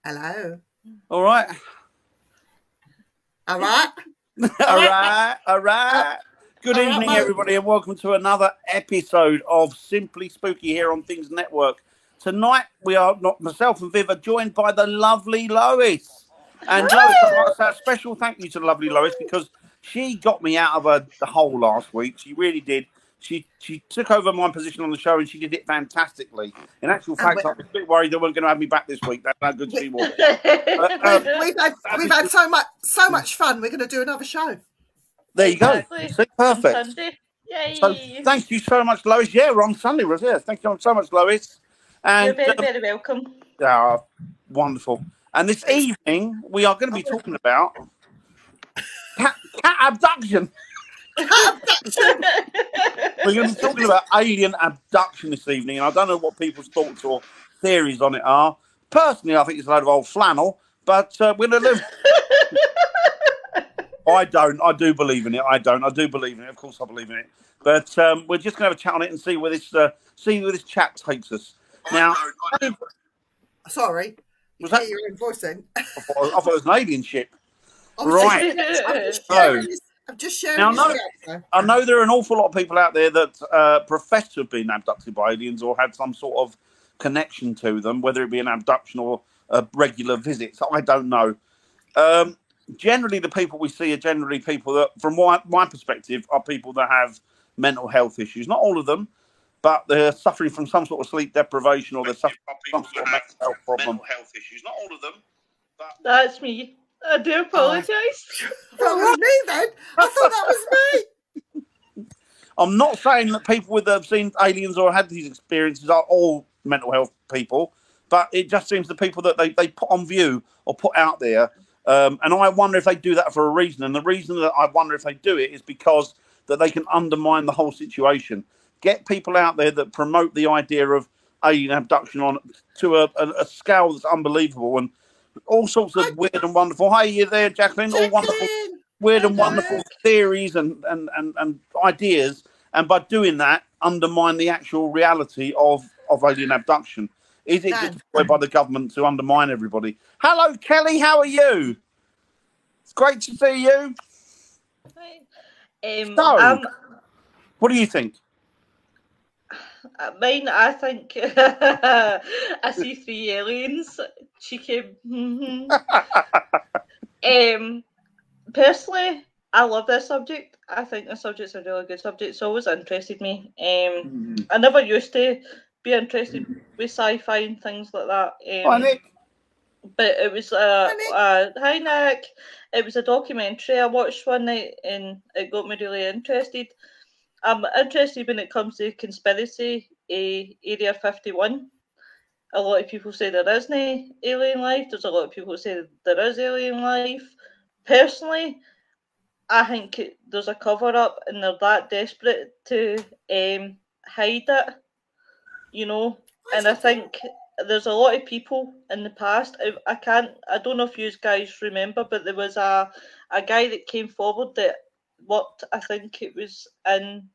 Hello. All right. All right. All right. Good evening, everybody, and welcome to another episode of Simply Spooky here on Things Network. Tonight, we are not myself and Viv are joined by the lovely Lois. And Lois, I'd like to say a special thank you to the lovely Lois because she got me out of the hole last week. She really did. She took over my position on the show and she did it fantastically. In actual fact, I was a bit worried they weren't going to have me back this week. That's how good she was. We've had so much fun. We're going to do another show. There you go. See, perfect. Yay. So thank you so much, Lois. Yeah, we're on Sunday, was it? Thank you so much, Lois. And you're very welcome. Wonderful. And this evening we are going to be talking about cat abduction. We're going to be talking about alien abduction this evening, and I don't know what people's thoughts or theories on it are. Personally, I think it's a load of old flannel, but we're going to live. I don't. I do believe in it. I don't. I do believe in it. Of course, I believe in it. But we're just going to have a chat on it and see where this chat takes us. Now, sorry, you hear your own voice then? I thought it was an alien ship. Right. I'm just sharing. Now, I know there are an awful lot of people out there that profess to have been abducted by aliens or had some sort of connection to them, whether it be an abduction or a regular visit. So I don't know. Generally, the people we see are generally people that, from my perspective, are people that have mental health issues. Not all of them, but they're suffering from some sort of sleep deprivation or they're suffering from some sort of mental health problem. Not all of them. But that's me. I do apologise. That was me then. I thought that was me. I'm not saying that people that have seen aliens or had these experiences are all mental health people, but it just seems the people that they put on view or put out there. And I wonder if they do that for a reason. And the reason that I wonder if they do it is because that they can undermine the whole situation. Get people out there that promote the idea of alien abduction on to a scale that's unbelievable and all sorts of weird and wonderful. Hey, you there, Jacqueline? All wonderful, weird and wonderful theories and ideas. And by doing that, undermine the actual reality of alien abduction. Is it destroyed by the government to undermine everybody? Hello, Kelly. How are you? It's great to see you. Hi. What do you think? I think I see 3 aliens. Cheeky. Personally, I love this subject. I think the subject's a really good subject. It's always interested me. I never used to be interested with sci-fi and things like that. Hi, Nick. But it was hi Nick. It was a documentary I watched one night and it got me really interested. I'm interested when it comes to conspiracy, Area 51. A lot of people say there isn't alien life. There's a lot of people who say there is alien life. Personally, I think there's a cover-up and they're that desperate to hide it, you know. And I think there's a lot of people in the past. I don't know if you guys remember, but there was a guy that came forward that worked, I think it was in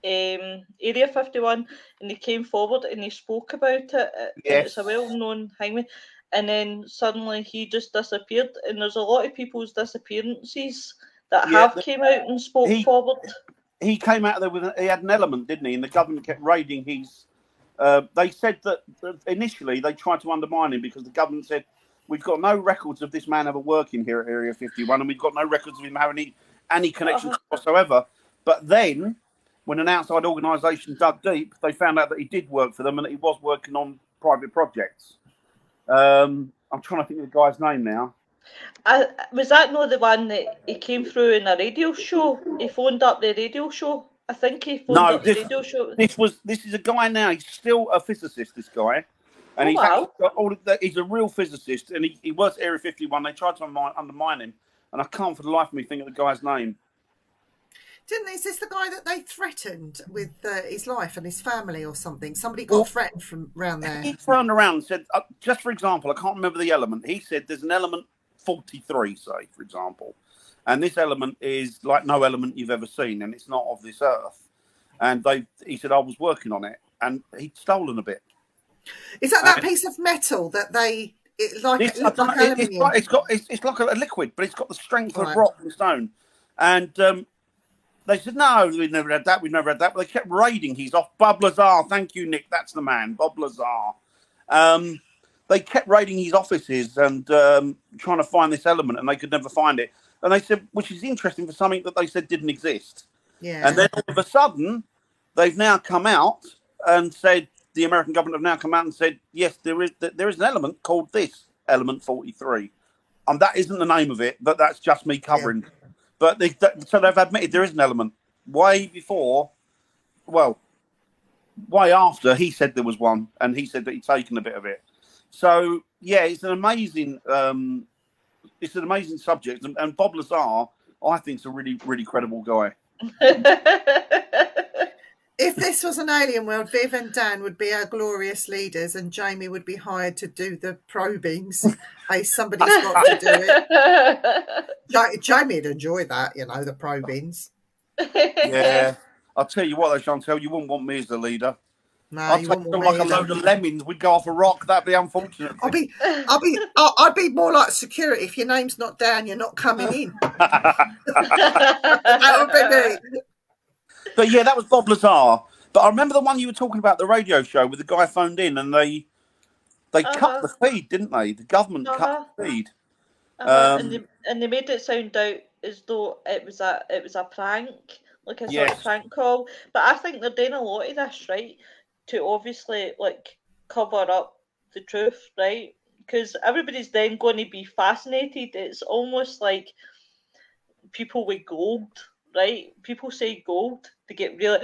Area 51, and he came forward and he spoke about it. Yes. It's a well-known hangman, and then suddenly he just disappeared. And there's a lot of people's disappearances that have came out and spoke forward. He came out there he had an element, didn't he? And the government kept raiding his. They said that initially they tried to undermine him because the government said we've got no records of this man ever working here at Area 51, and we've got no records of him having any connections whatsoever. But then, when an outside organisation dug deep, they found out that he did work for them and that he was working on private projects. I'm trying to think of the guy's name now. Was that not the one that he came through in a radio show? He phoned up the radio show. I think he phoned up the radio show. This is a guy now. He's still a physicist. This guy, and he's a real physicist, and he works at Area 51. They tried to undermine him, and I can't for the life of me think of the guy's name. Is this the guy that they threatened with his life and his family or something? Somebody got threatened from around there. He turned around and said, just for example, I can't remember the element. He said there's an element 43, say, for example. And this element is like no element you've ever seen, and it's not of this earth. And he said, I was working on it, and he'd stolen a bit. Is that piece of metal that they It's like It's aluminium. it's like a liquid, but it's got the strength of rock and stone. And they said, no, we've never had that. We've never had that. But they kept raiding his off. Bob Lazar. Thank you, Nick. That's the man. Bob Lazar. They kept raiding his offices and trying to find this element, and they could never find it. And they said, which is interesting for something that they said didn't exist. Yeah. And then all of a sudden, they've now come out and said, the American government have now come out and said, yes, there is an element called this, element 43. That isn't the name of it, but that's just me covering. Yeah. But so they've admitted there is an element. Way before, well, way after, he said there was one, and he said that he'd taken a bit of it. So yeah, it's an amazing subject, and Bob Lazar, I think, is a really, really credible guy. If this was an alien world, Viv and Dan would be our glorious leaders, and Jamie would be hired to do the probings. Hey, somebody's got to do it. Jamie'd enjoy that, you know, the probings. Yeah, I'll tell you what, though, Chantel, you wouldn't want me as the leader. No, I'd take them like a load of lemmings. We'd go off a rock. That'd be unfortunate. I'd be more like security. If your name's not down, you're not coming in. That would be me. But yeah, that was Bob Lazar. But I remember the one you were talking about, the radio show, with the guy phoned in and they cut the feed, didn't they? The government cut the feed. And they made it sound out as though it was a prank, like a sort of prank call. But I think they're doing a lot of this, right, to obviously like cover up the truth, right? Because everybody's then going to be fascinated. It's almost like people with gold, right? People say gold, they get really.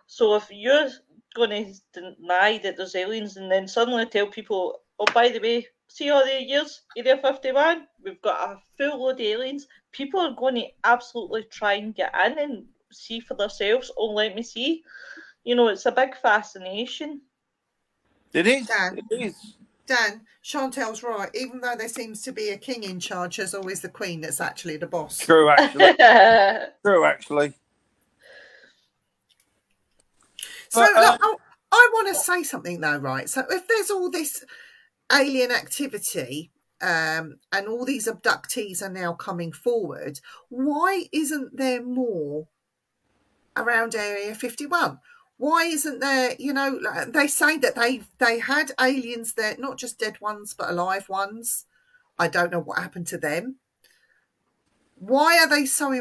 So if you're going to deny that there's aliens and then suddenly tell people, oh, by the way, see all the years, Area 51, we've got a full load of aliens, people are going to absolutely try and get in and see for themselves. Oh, let me see. You know, it's a big fascination. It is. Dan, it is. Dan, Chantel's right. Even though there seems to be a king in charge, there's always the queen that's actually the boss. True, actually. True, actually. So I want to say something though, right? So if there's all this alien activity and all these abductees are now coming forward, why isn't there more around Area 51? Why isn't there, you know, they say that they had aliens there, not just dead ones, but alive ones. I don't know what happened to them. Why are they so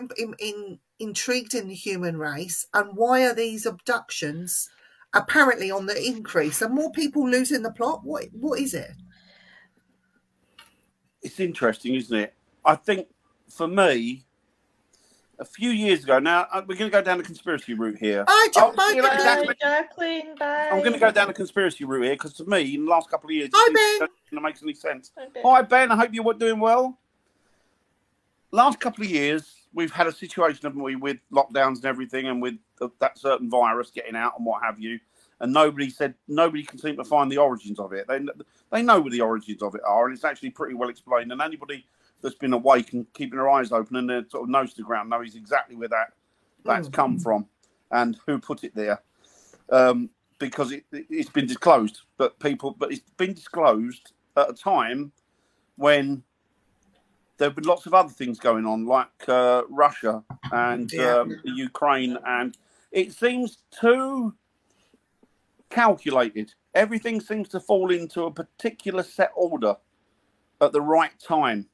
intrigued in the human race? And why are these abductions apparently on the increase? Are more people losing the plot? What is it? It's interesting, isn't it? I think for me, a few years ago, now we're going to go down the conspiracy route here. Bye, Jacqueline. Bye. I'm going to go down the conspiracy route here because to me, in the last couple of years, it makes any sense. Hi, Ben. I hope you're doing well. Last couple of years, we've had a situation, haven't we, with lockdowns and everything, and with that certain virus getting out and what have you. And nobody can seem to find the origins of it. They know where the origins of it are, and it's actually pretty well explained. And anybody that's been awake and keeping their eyes open and their sort of nose to the ground knows exactly where that's come from and who put it there, because it's been disclosed. But it's been disclosed at a time when there have been lots of other things going on, like Russia and the Ukraine, and it seems too calculated. Everything seems to fall into a particular set order at the right time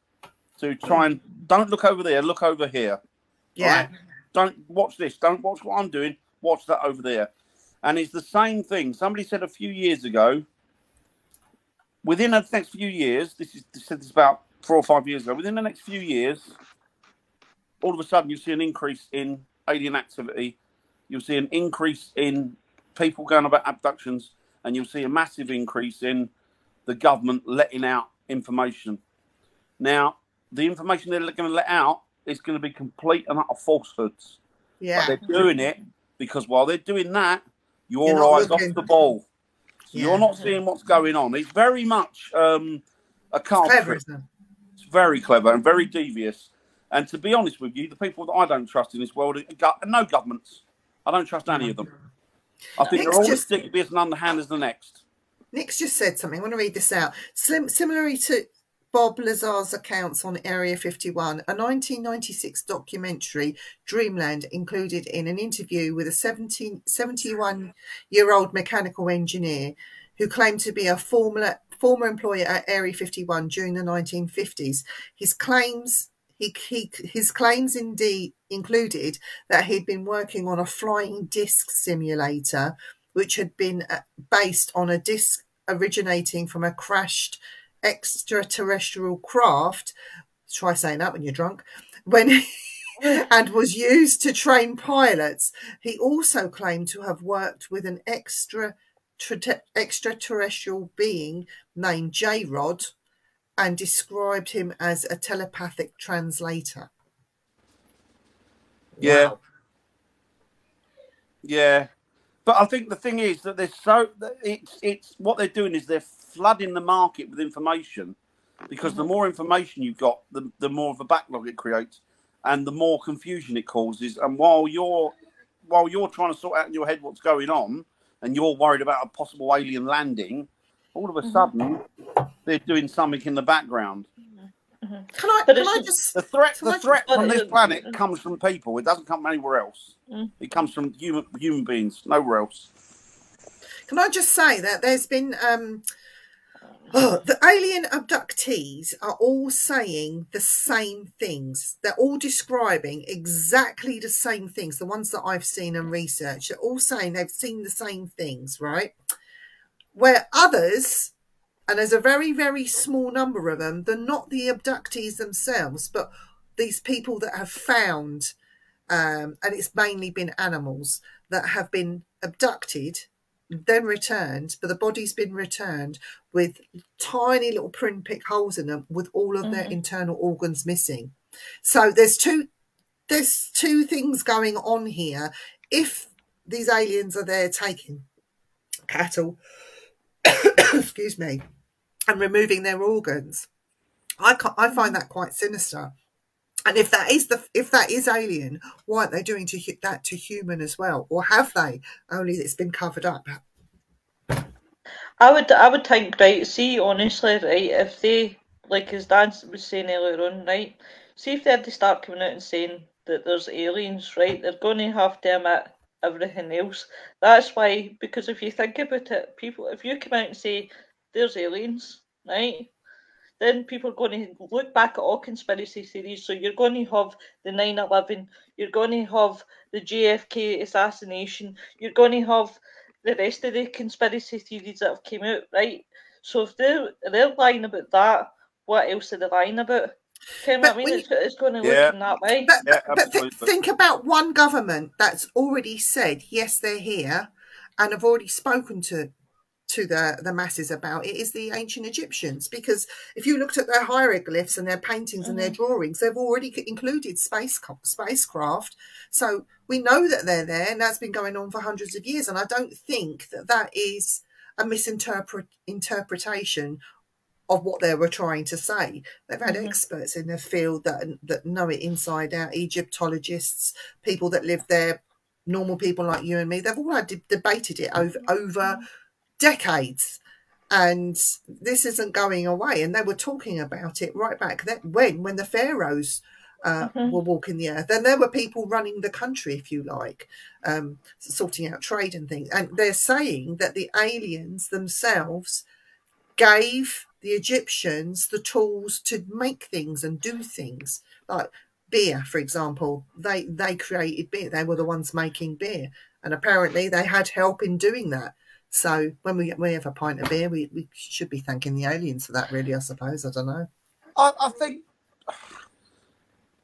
to try and don't look over there, look over here. Yeah. Right? Don't watch this. Don't watch what I'm doing. Watch that over there. And it's the same thing. Somebody said a few years ago, within the next few years, this is about 4 or 5 years ago, within the next few years, all of a sudden you see an increase in alien activity. You'll see an increase in people going about abductions, and you'll see a massive increase in the government letting out information. Now, the information they're going to let out is going to be complete and utter falsehoods. Yeah. But they're doing it because while they're doing that, your eyes off the ball. So you're not seeing what's going on. It's very much a card trick. It's very clever and very devious. And to be honest with you, the people that I don't trust in this world are no governments. I don't trust any of them. I think they're all as devious and underhand as the next. Nick's just said something. I want to read this out. Similarly to Bob Lazar's accounts on Area 51, a 1996 documentary, Dreamland, included in an interview with a 71-year-old mechanical engineer who claimed to be a former employee at Area 51 during the 1950s. His claims indeed included that he'd been working on a flying disc simulator, which had been based on a disc originating from a crashed extraterrestrial craft. Try saying that when you're drunk. And was used to train pilots. He also claimed to have worked with an extraterrestrial being named J-Rod and described him as a telepathic translator. Yeah. Wow. Yeah. But I think the thing is that it's what they're doing is they're flooding the market with information, because the more information you've got, the more of a backlog it creates, and the more confusion it causes. And while you're trying to sort out in your head what's going on, and you're worried about a possible alien landing, all of a sudden they're doing something in the background. Can I just the threat from this planet comes from people. It doesn't come from anywhere else. It comes from human beings, nowhere else. Can I just say that there's been the alien abductees are all saying the same things. They're all describing exactly the same things. The ones that I've seen and researched, they're all saying they've seen the same things, right? Where others, and there's a very, very small number of them, they're not the abductees themselves, but these people that have found, and it's mainly been animals that have been abducted, then returned, but the body's been returned with tiny little pinprick holes in them with all of their internal organs missing. So there's two things going on here. If these aliens are there taking cattle, excuse me, and removing their organs, I find that quite sinister. And if that is alien, why aren't they doing that to human as well? Or have they? Only it's been covered up. I would think, right, see, honestly, right, if they, like as Dan was saying earlier on, right, see if they had to start coming out and saying that there's aliens, right, they're going to have to admit everything else. That's why, because if you think about it, people, if you come out and say there's aliens, right, then people are going to look back at all conspiracy theories. So you're going to have the 9/11, you're going to have the JFK assassination, you're going to have the rest of the conspiracy theories that have came out, right? So if they're lying about that, what else are they lying about? Can I mean, it's going to look in that way. But think about one government that's already said, yes, they're here, and have already spoken to the masses about it, is the ancient Egyptians. Because if you looked at their hieroglyphs and their paintings and their drawings, they've already included spacecraft. So we know that they're there, and that's been going on for hundreds of years. And I don't think that is a misinterpretation of what they were trying to say. They've had experts in the field that know it inside out, Egyptologists, people that live there, normal people like you and me. They've all debated it over decades, and this isn't going away. And they were talking about it right back then when the pharaohs were walking the earth, and there were people running the country, if you like, sorting out trade and things. And they're saying that the aliens themselves gave the Egyptians the tools to make things and do things, like beer, for example. They created beer. They were the ones making beer, and apparently they had help in doing that. So when we have a pint of beer, we should be thanking the aliens for that, really, I suppose. I don't know.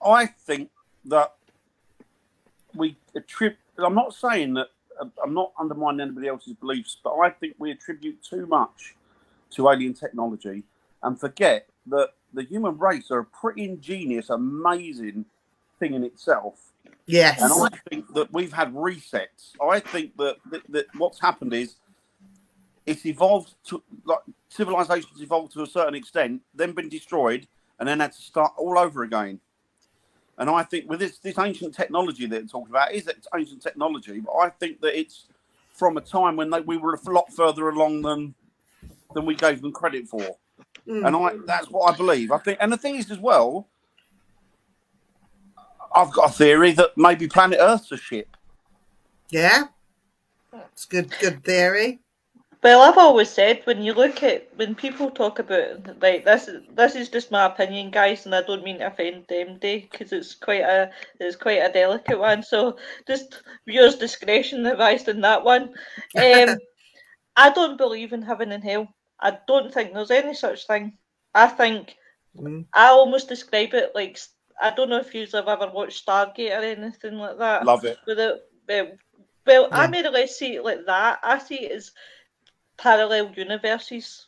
I think that we attribute... I'm not saying that... I'm not undermining anybody else's beliefs, but I think we attribute too much to alien technology and forget that the human race are a pretty ingenious, amazing thing in itself. Yes. And I think that we've had resets. I think that what's happened is it's evolved to, like, civilizations evolved to a certain extent, then been destroyed, and then had to start all over again. And I think with this ancient technology that they're talking about, is ancient technology, but I think that it's from a time when we were a lot further along than than we gave them credit for. And that's what I believe. I think, and the thing is as well, I've got a theory that maybe planet Earth's a ship. Yeah, it's good theory. Well, I've always said when people talk about, like, this is just my opinion, guys, and I don't mean to offend MD because it's quite a delicate one. So just viewers' discretion advised in that one. I don't believe in heaven and hell. I don't think there's any such thing. I think I almost describe it like, I don't know if you've ever watched Stargate or anything like that. Love it. I more or less see it like that. I see it as parallel universes.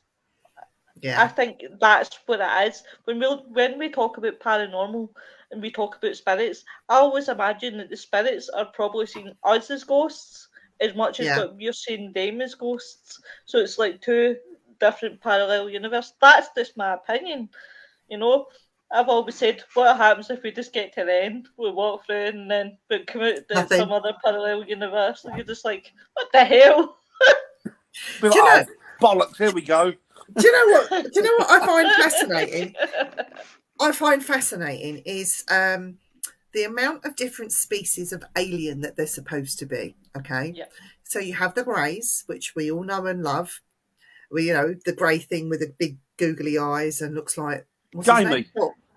Yeah, I think that's what it is. When we talk about paranormal and we talk about spirits, I always imagine that the spirits are probably seeing us as ghosts as much as what we're seeing them as ghosts. So it's like two different parallel universes. That's just my opinion. You know, I've always said, what happens if we just get to the end? We walk through and then we come out to some other parallel universe, and you're just like, what the hell? Do you know, bollocks, here we go. Do you know what I find fascinating? I find fascinating is the amount of different species of alien that they're supposed to be. Okay. Yeah. So you have the greys, which we all know and love. You know, the grey thing with the big googly eyes and looks like Jamie.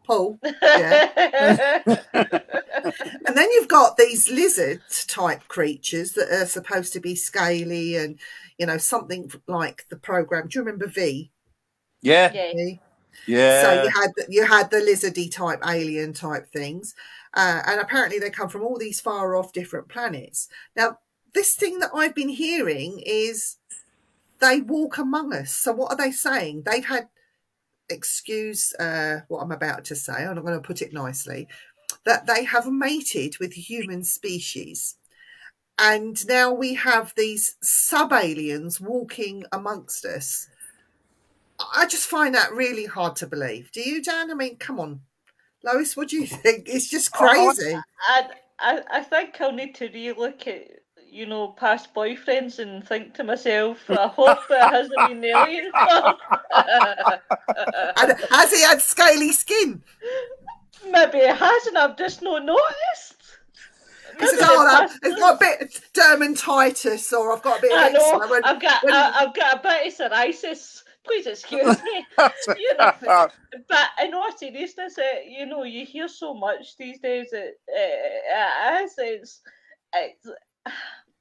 Paul. Yeah. And then you've got these lizard type creatures that are supposed to be scaly and, you know, something like the program. Do you remember V? Yeah. Yeah. So you had the lizardy type alien type things. And apparently they come from all these far off different planets. Now, this thing that I've been hearing is they walk among us. So what are they saying? They've had, excuse what I'm about to say, I'm not going to put it nicely, that they have mated with human species. And now we have these sub-aliens walking amongst us. I just find that really hard to believe. Do you, Dan? I mean, come on. Lois, what do you think? It's just crazy. I think I'll need to relook at, you know, past boyfriends and think to myself, I hope it hasn't been alien stuff. And has he had scaly skin? Maybe it hasn't, I've just not noticed. It's got a bit of dermatitis, or I've got a bit of eczema. I've got a bit of psoriasis. Please excuse me. You know, but in all seriousness, you know, you hear so much these days.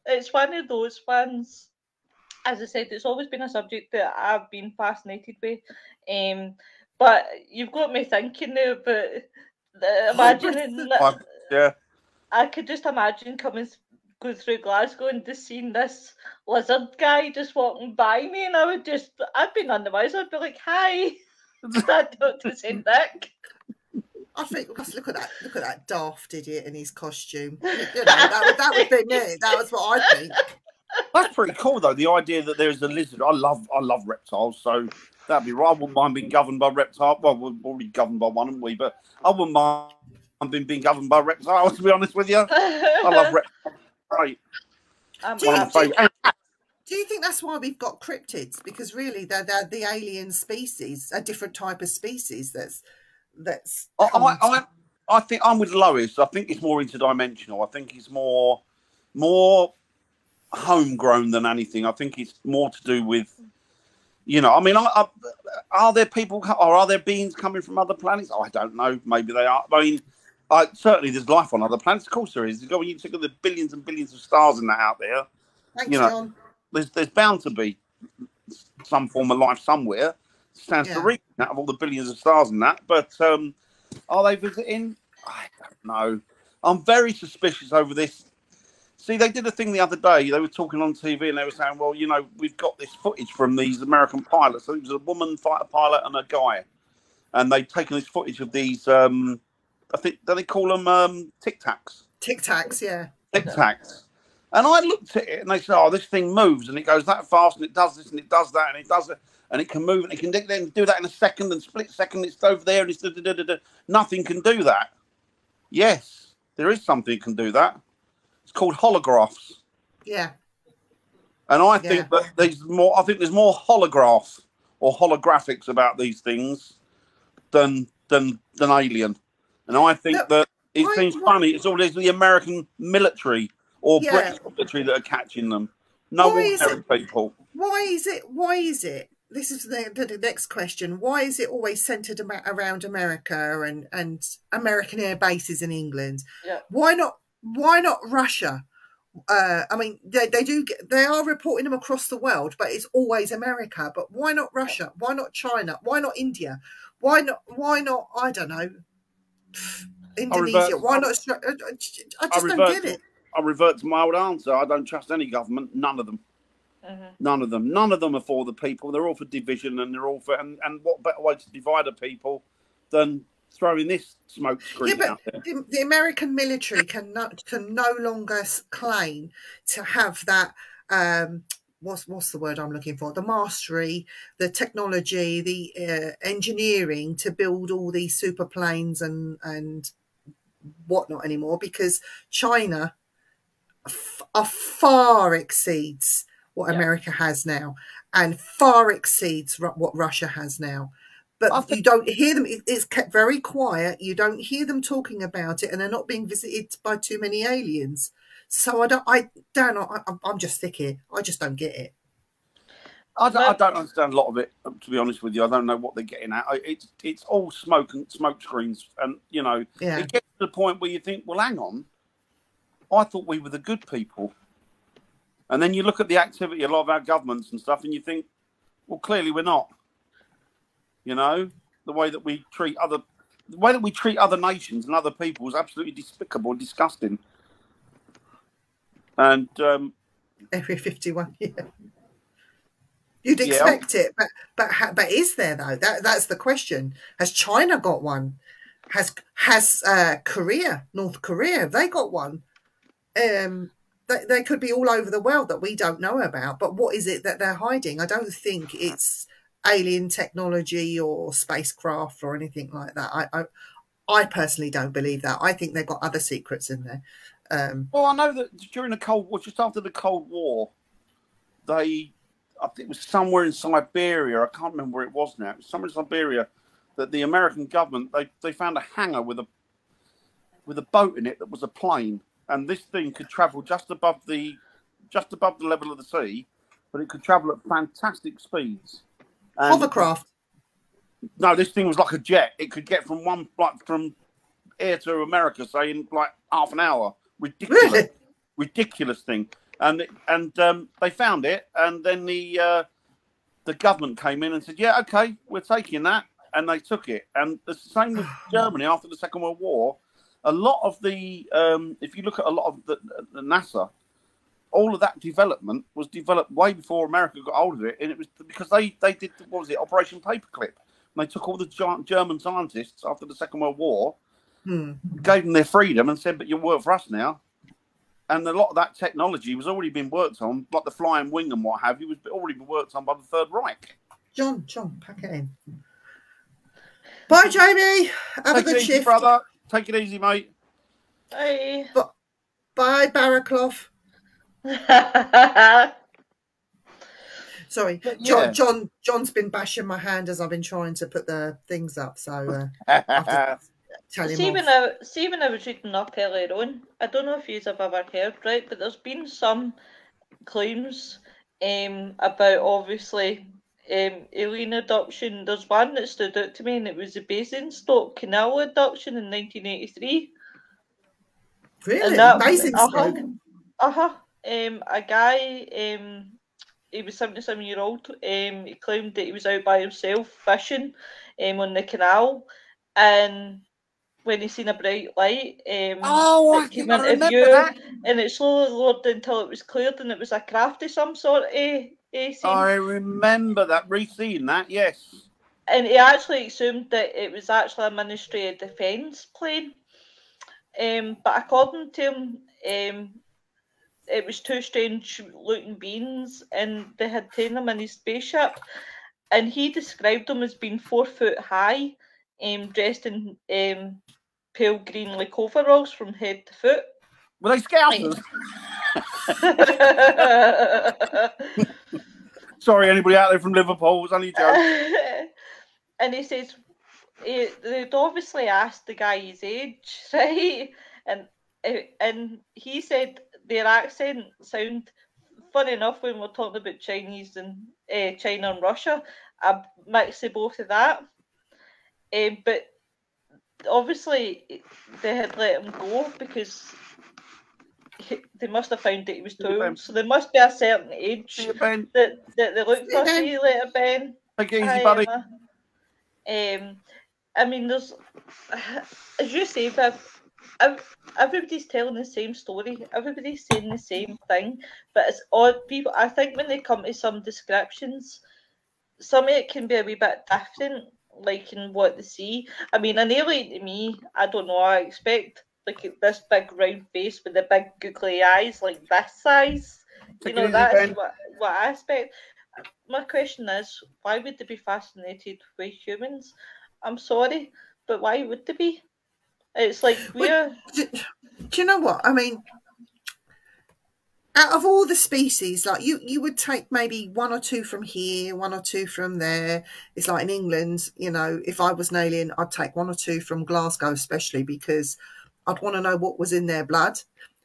It's one of those ones. As I said, it's always been a subject that I've been fascinated with. But you've got me thinking now about imagining. Yeah. I could just imagine going through Glasgow and just seeing this lizard guy just walking by me, and I'd be none the wiser. I'd be like, "Hi, Dad, Dr. St. Nick." I think, look at that daft idiot in his costume. You know, that would be me. That was what I think. That's pretty cool, though. The idea that there's a lizard. I love reptiles, so that'd be right. I wouldn't mind being governed by reptiles. Well, we're already governed by one, haven't we? But I wouldn't mind being governed by reptiles, to be honest with you. I love reptiles. Right. Do you think that's why we've got cryptids? Because really, they're the alien species, a different type of species. I think I'm with Lois. I think it's more interdimensional. I think it's more homegrown than anything. I think it's more to do with, you know, I mean, are there people or are there beings coming from other planets? Oh, I don't know. Maybe they are. I mean, certainly there's life on other planets. Of course there is. When you think of the billions and billions of stars in that out there, Thanks, John. There's bound to be some form of life somewhere. Stands to reason out of all the billions of stars and that. But are they visiting? I don't know. I'm very suspicious over this. See, they did a thing the other day. They were talking on TV and they were saying, well, you know, we've got this footage from these American pilots. So it was a woman fighter pilot and a guy. And they'd taken this footage of these, I think, do they call them Tic Tacs? Tic Tacs, yeah. Tic Tacs. And I looked at it and they said, oh, this thing moves and it goes that fast and it does this and it does that and it does it. And it can move and it can do that in a second and split second. It's over there and it's nothing can do that. Yes, there is something that can do that. It's called holographs. Yeah. And I think that there's more. I think there's more holographs or holographics about these things than alien. And I think that it seems funny. It's always the American military or British military that are catching them. No ordinary people. Why is it? This is the next question. Why is it always centered around America and American air bases in England? Yeah. Why not Russia? I mean, they are reporting them across the world, but it's always America. But why not Russia? Why not China? Why not India? Why not? I don't know. Indonesia. Why not? I just don't get it. I revert to my old answer. I don't trust any government. None of them. None of them. None of them are for the people. They're all for division, and they're all for. And what better way to divide a people than throwing this smoke screen out there? The American military can no longer claim to have that. What's the word I'm looking for? The mastery, the technology, the engineering to build all these super planes and whatnot anymore, because China far exceeds what America has now, and far exceeds what Russia has now. But you don't hear them. It's kept very quiet. You don't hear them talking about it, and they're not being visited by too many aliens. So I'm just sick here. I just don't get it. I don't understand a lot of it, to be honest with you. I don't know what they're getting at. It's all smoke screens, and it gets to the point where you think, well, hang on, I thought we were the good people, and then you look at the activity of a lot of our governments and stuff, and you think, well, clearly we're not. The way that we treat other nations and other people is absolutely despicable and disgusting. And Area 51, you'd expect it, but is there though? That's the question. Has China got one? Has North Korea? Have they got one? They could be all over the world that we don't know about. But what is it that they're hiding? I don't think it's alien technology or spacecraft or anything like that. I personally don't believe that. I think they've got other secrets in there. Well, I know that during the Cold War, just after the Cold War, I think it was somewhere in Siberia. I can't remember where it was now. It was somewhere in Siberia that the American government they found a hangar with a boat in it that was a plane, and this thing could travel just above the level of the sea, but it could travel at fantastic speeds. Hovercraft. No, this thing was like a jet. It could get from here to America, say in like half an hour. Ridiculous thing. And they found it, and then the government came in and said, "Yeah, okay, we're taking that," and they took it. And the same with Germany after the Second World War. A lot of the if you look at a lot of the NASA, all of that development was developed way before America got hold of it, and it was because they did, what was it, Operation Paperclip. And they took all the German scientists after the Second World War, gave them their freedom, and said, "But you work for us now." And a lot of that technology was already being worked on, like the flying wing and what have you, was already been worked on by the Third Reich. John, pack it in. Bye, Jamie. Have a good shift, brother. Take it easy, mate. Bye. Bye, Barraclough. Sorry, John's been bashing my hand as I've been trying to put the things up. So See, when I was reading up earlier on, I don't know if you've ever heard, right, but there's been some claims about, obviously, alien abduction. There's one that stood out to me, and it was the Basingstoke Canal abduction in 1983. Really? Basingstoke? A guy, he was 77-year-old, he claimed that he was out by himself fishing on the canal, and when he seen a bright light, I came into view, that. And it slowly lowered until it was cleared, and it was a craft of some sort. I remember that, re-seeing that, yes. And he actually assumed that it was actually a Ministry of Defence plane. But according to him, it was two strange-looking beings, and they had taken him in his spaceship, and he described them as being 4 foot high, dressed in pale green like overalls from head to foot. Were they scouters? Sorry, anybody out there from Liverpool? It was only a joke. And he says they'd obviously asked the guy his age, right? And he said their accent sound funny enough when we're talking about Chinese and China and Russia. A mix of both of that. But obviously they had let him go because they must have found that he was too old. So there must be a certain age that they look for. See you later, Ben. Take it easy, buddy. I mean, there's, as you say, Viv, everybody's telling the same story. Everybody's saying the same thing, but it's odd. People, I think, when they come to some descriptions, some of it can be a wee bit different, like in what they see. I mean, an alien to me, I don't know. I expect like this big round face with the big googly eyes, like this size. You know, that's what I expect. My question is, why would they be fascinated with humans? I'm sorry, but why would they be? It's like we're... Do you know what? I mean, out of all the species, like you would take maybe one or two from here, one or two from there. It's like in England, you know, if I was an alien, I'd take one or two from Glasgow, especially because I'd want to know what was in their blood.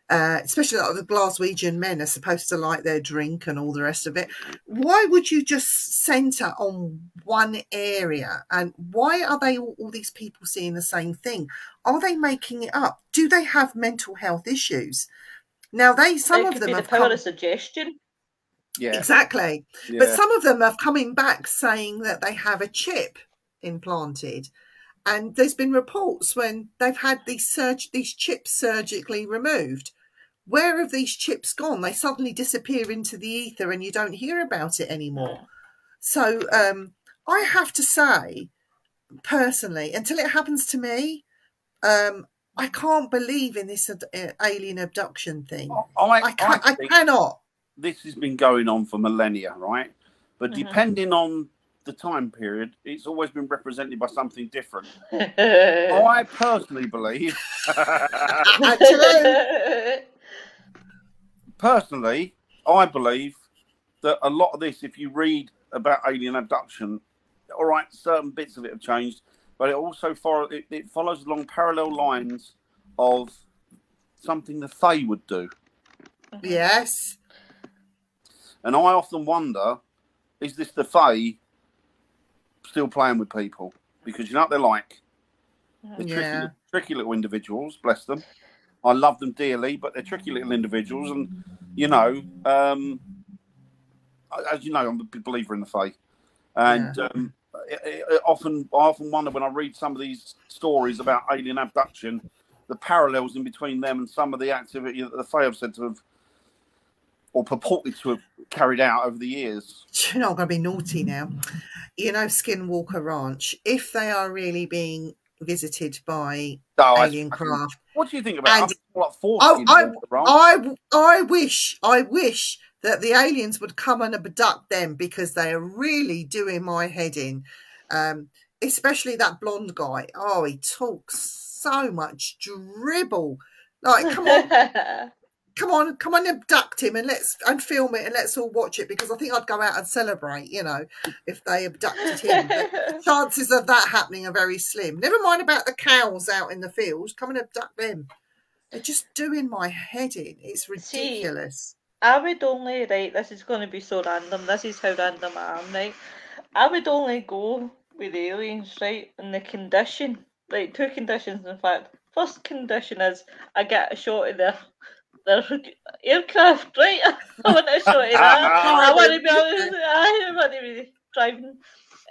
Especially like the Glaswegian men are supposed to like their drink and all the rest of it. Why would you just centre on one area? And why are they all these people seeing the same thing? Are they making it up? Do they have mental health issues? Now, some of them have power of suggestion. Yeah, exactly. Yeah. But some of them are coming back saying that they have a chip implanted. And there's been reports when they've had these chips surgically removed. Where have these chips gone? They suddenly disappear into the ether and you don't hear about it anymore. So I have to say, personally, until it happens to me, I can't believe in this alien abduction thing. I cannot. This has been going on for millennia, right? But depending on the time period, it's always been represented by something different. I personally believe I believe that a lot of this, if you read about alien abduction, all right, certain bits of it have changed, but it also it follows along parallel lines of something the Fae would do. Yes. And I often wonder, is this the Fae still playing with people? Because you know what they're like. They're tricky little individuals, bless them. I love them dearly, but they're tricky little individuals. And, you know, as you know, I'm a big believer in the Fae. And I often wonder when I read some of these stories about alien abduction, the parallels in between them and some of the activity that the Fae have said to have, or purported to have carried out over the years. You know, I'm going to be naughty now. You know, Skinwalker Ranch, if they are really being visited by alien craft. What do you think about it? I wish that the aliens would come and abduct them, because they are really doing my head in. Especially that blonde guy. Oh, he talks so much dribble. Like, come on. Come on, abduct him and film it and let's all watch it, because I think I'd go out and celebrate, you know, if they abducted him. But the chances of that happening are very slim. Never mind about the cows out in the fields. Come and abduct them. They're just doing my head in. It's ridiculous. See, I would only, right, this is going to be so random. This is how random I am, right? I would only go with aliens, right, in the condition. Like, two conditions, in fact. First condition is I get a shot of their aircraft, right? I want a shot of that. I want to be driving.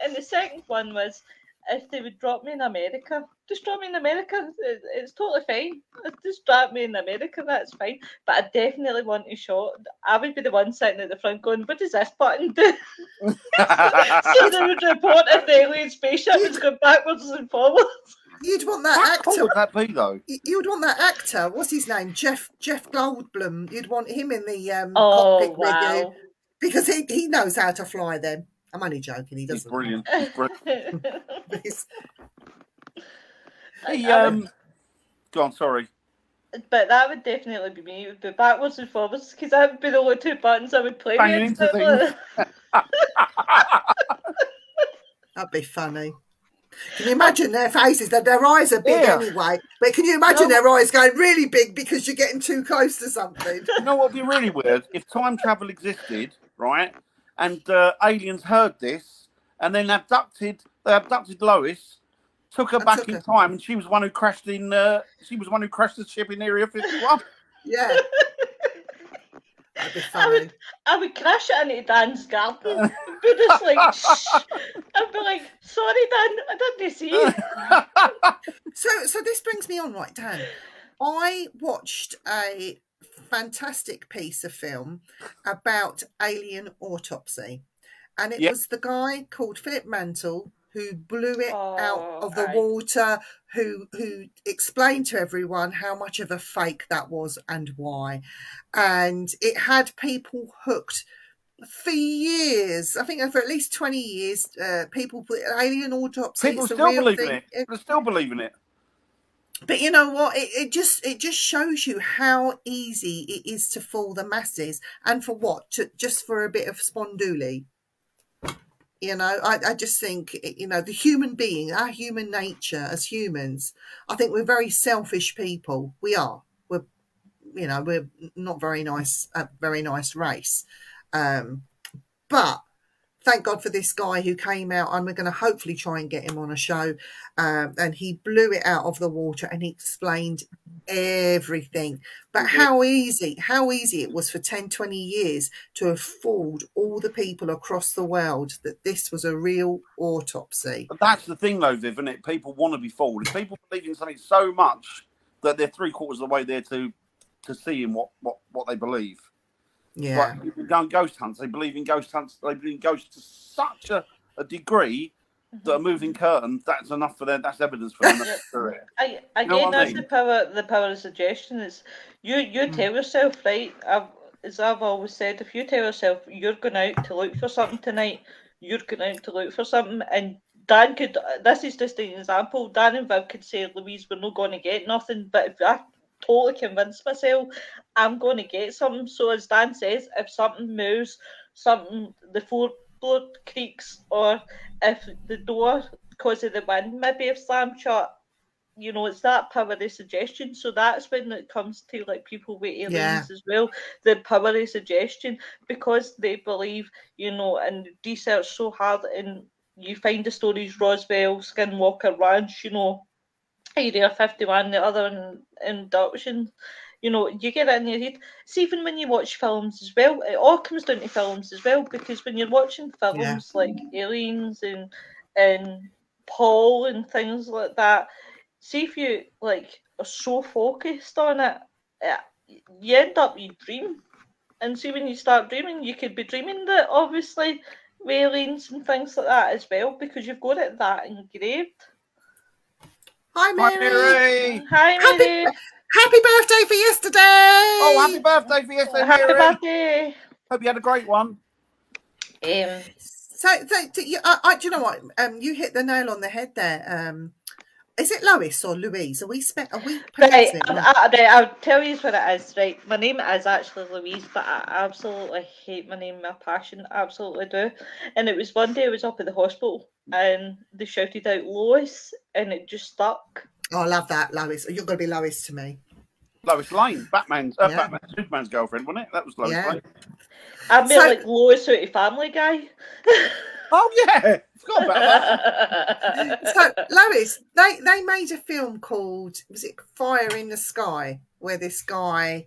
And the second one was if they would drop me in America. Just drop me in America. It's totally fine. Just drop me in America, that's fine. But I definitely want a shot. I would be the one sitting at the front going, what does this button do? So they would report if the alien spaceship is going backwards and forwards. You'd want that actor. What would that be, though? You'd want that actor. What's his name? Jeff Goldblum. You'd want him in the cockpit with you, because he knows how to fly them. I'm only joking. He doesn't. He's brilliant. He's brilliant. Go on. Sorry. But that would definitely be me. It would be backwards and forwards, because that would be the only 2 buttons I would play Banging with. into things. That'd be funny. Can you imagine their faces? Their eyes are big anyway, but can you imagine their eyes going really big because you're getting too close to something? You know what would be really weird? If time travel existed, right, and aliens heard this, and then they abducted Lois, took her back in time, and she was the one who crashed in. She was the one who crashed the ship in Area 51. Yeah. That'd be funny. I would crash it into Dan's garden and be just like, shh. I'd be like, sorry, Dan, I didn't see you. So this brings me on, right, Dan. I watched a fantastic piece of film about alien autopsy, and it was the guy called Philip Mantle who blew it out of the water, who explained to everyone how much of a fake that was and why. And it had people hooked for years. I think for at least 20 years, people put alien autopsy. People still believe in it. People still believe in it. But you know what? It just shows you how easy it is to fool the masses, and for what? Just for a bit of spondoolie. You know, I just think, you know, the human being, our human nature as humans, I think we're very selfish people. We are. We're, you know, we're not very nice race. But thank God for this guy who came out, and we're going to hopefully try and get him on a show. And he blew it out of the water and he explained everything. But how easy it was for 10, 20 years to have fooled all the people across the world that this was a real autopsy. But that's the thing, though, Viv, isn't it? People want to be fooled. If people believe in something so much that they're 3/4 of the way there to see in what they believe. Yeah. Like, people go on ghost hunts. They believe in ghost hunts. They believe in ghosts to such a degree that a moving curtain, that's enough for them. That's evidence for them. That's the power of suggestion. Is you tell yourself, right? As I've always said, if you tell yourself you're going out to look for something tonight, you're going out to look for something. And Dan could, this is just an example, Dan and Viv could say, Louise, we're not going to get nothing. But if I totally convince myself I'm going to get something. So as Dan says, if something moves, the floorboard creaks, or if the door, because of the wind, maybe if slammed shut, you know, it's that power of suggestion. So that's when it comes to like people with aliens as well, the power of suggestion, because they believe, you know, and research so hard, and you find the stories, Roswell, Skinwalker Ranch, you know, Area 51, the other induction, you know, you get it in your head. It's even when you watch films as well, it all comes down to films as well, because when you're watching films like Aliens and Paul and things like that, see if you like are so focused on it, you end up, you dream. And see, when you start dreaming, you could be dreaming that obviously aliens and things like that as well, because you've got it that engraved. Hi, Mary. Hi, Mary. Happy birthday for yesterday. Oh, happy birthday for yesterday, Happy Mary. birthday. Hope you had a great one. So do you know what? You hit the nail on the head there. Is it Lois or Louise? Are we right, I'll tell you what it is. Right, my name is actually Louise, but I absolutely hate my name, my passion, absolutely do. And it was one day I was up at the hospital and they shouted out Lois, and it just stuck. Oh, I love that, Lois. You're going to be Lois to me. Lois Lane, Superman's girlfriend, wasn't it? That was Lois Lane. I'm like Lois out of Family Guy. Oh yeah, forgot about that. So Lois, they made a film called, was it Fire in the Sky, where this guy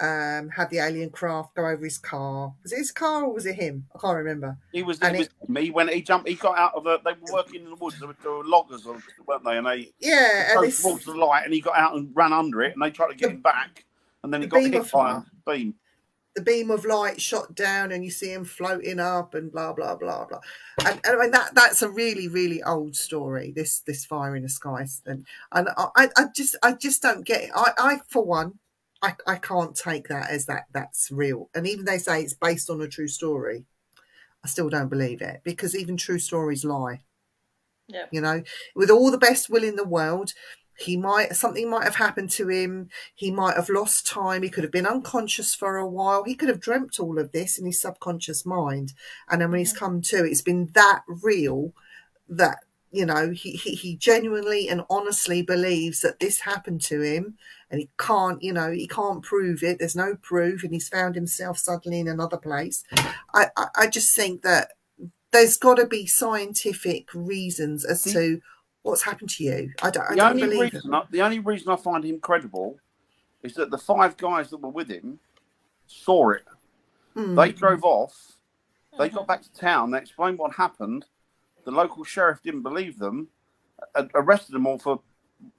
had the alien craft go over his car. Was it his car or was it him? I can't remember. He when he jumped. He got out of the. They were working in the woods. There were loggers, weren't they? And they towards the light, and he got out and ran under it, and they tried to get him back, and then he got hit by a beam. The beam of light shot down, and you see him floating up, and blah blah blah blah. And I mean that's a really really old story. This Fire in the Sky, and I just don't get it. I for one, I can't take that as that's real. And even they say it's based on a true story, I still don't believe it, because even true stories lie. Yeah. You know, with all the best will in the world, something might have happened to him. He might have lost time. He could have been unconscious for a while. He could have dreamt all of this in his subconscious mind. And then when he's come to, it's been that real that, you know, he genuinely and honestly believes that this happened to him, and he can't, you know, he can't prove it. There's no proof, and he's found himself suddenly in another place. I just think that there's got to be scientific reasons as to what's happened to you. I don't believe it. The only reason I find him credible is that the 5 guys that were with him saw it. They drove off. They got back to town. They explained what happened. The local sheriff didn't believe them, arrested them all for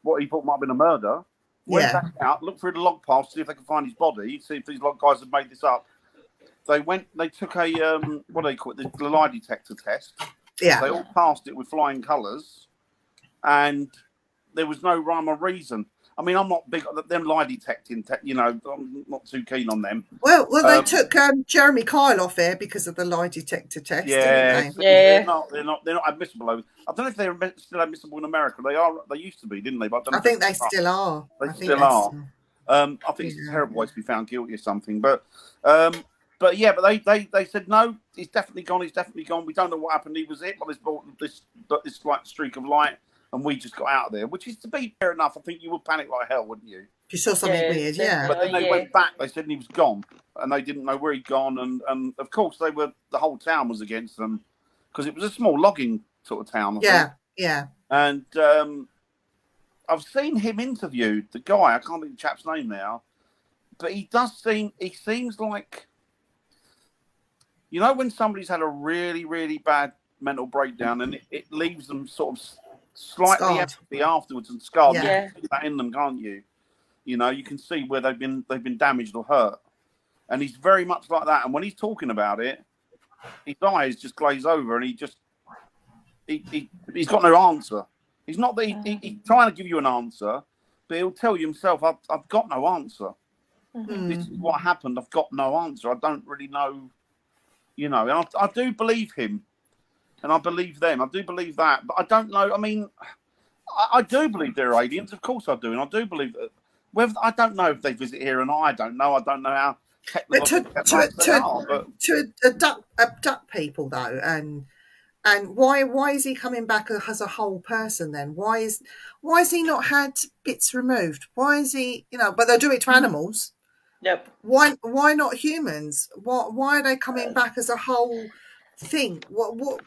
what he thought might have been a murder. Went back out, looked through the log piles to see if they could find his body, see if these log guys had made this up. They took a, what do they call it, the lie detector test. Yeah. They all passed it with flying colours, and there was no rhyme or reason. I mean, I'm not big on them lie detecting, you know, I'm not too keen on them. Well, they took Jeremy Kyle off air because of the lie detector test. Yeah, didn't they? They're not admissible. I don't know if they're still admissible in America. They used to be, didn't they? But I think they still are. They still are. I think it's a terrible way to be found guilty of something. But yeah, but they said no, he's definitely gone. He's definitely gone. We don't know what happened. He was hit by this like streak of light, and we just got out of there. Which is, to be fair enough, I think you would panic like hell, wouldn't you? If you saw something weird, yeah. But then they went back. They said he was gone, and they didn't know where he'd gone. And of course, the whole town was against them because it was a small logging sort of town. I think. Yeah. And I've seen him interviewed. The guy, I can't think of the chap's name now, but he seems like, you know, when somebody's had a really, really bad mental breakdown and it leaves them sort of slightly empty afterwards and scarred. Yeah. You can see that in them, can't you? You know, you can see where they've been damaged or hurt. And he's very much like that. And when he's talking about it, his eyes just glaze over, and he's got no answer. He's not that he's trying to give you an answer, but he'll tell you himself, I've got no answer. This is what happened. I've got no answer. I don't really know. You know, and I do believe him, and I believe them. I do believe that, but I don't know. I mean, I do believe they're aliens. Of course I do, and I do believe that. Whether I don't know if they visit here, and I don't know. I don't know how technological to abduct people though, and why is he coming back as a whole person then? Why is he not had bits removed? Why is he, you know? But they'll do it to animals. Yep. Why not humans? Why are they coming back as a whole thing? What?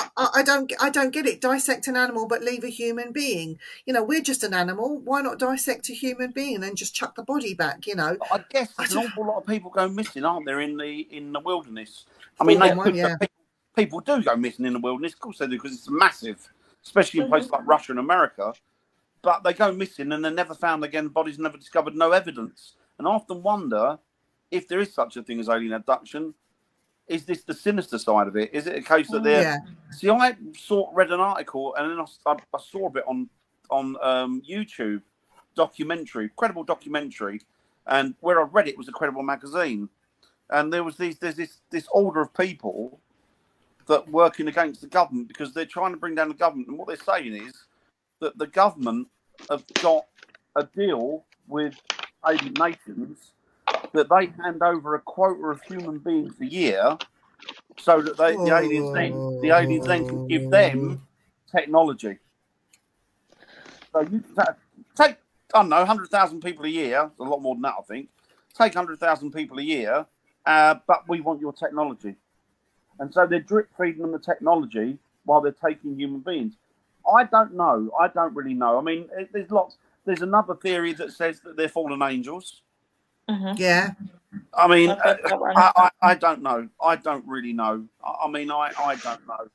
I don't get it. Dissect an animal but leave a human being. You know, we're just an animal. Why not dissect a human being and just chuck the body back? You know. I guess there's an awful lot of people go missing, aren't there, in the wilderness? I mean, people do go missing in the wilderness. Of course they do, because it's massive, especially in places like Russia and America. But they go missing and they're never found again. Bodies never discovered, no evidence. And I often wonder if there is such a thing as alien abduction. Is this the sinister side of it? Is it a case that they're... Yeah. See, I read an article, and then I saw a bit on YouTube, credible documentary, and where I read it was a credible magazine. And there's this order of people that working against the government because they're trying to bring down the government. And what they're saying is that the government have got a deal with alien nations that they hand over a quota of human beings a year, so that the aliens then can give them technology. So you take, I don't know, 100,000 people a year, a lot more than that, I think. Take 100,000 people a year, but we want your technology. And so they're drip feeding them the technology while they're taking human beings. I don't know. I don't really know. I mean, there's lots. There's another theory that says that they're fallen angels. Yeah. I mean, I don't know. I don't really know. I mean, I don't know.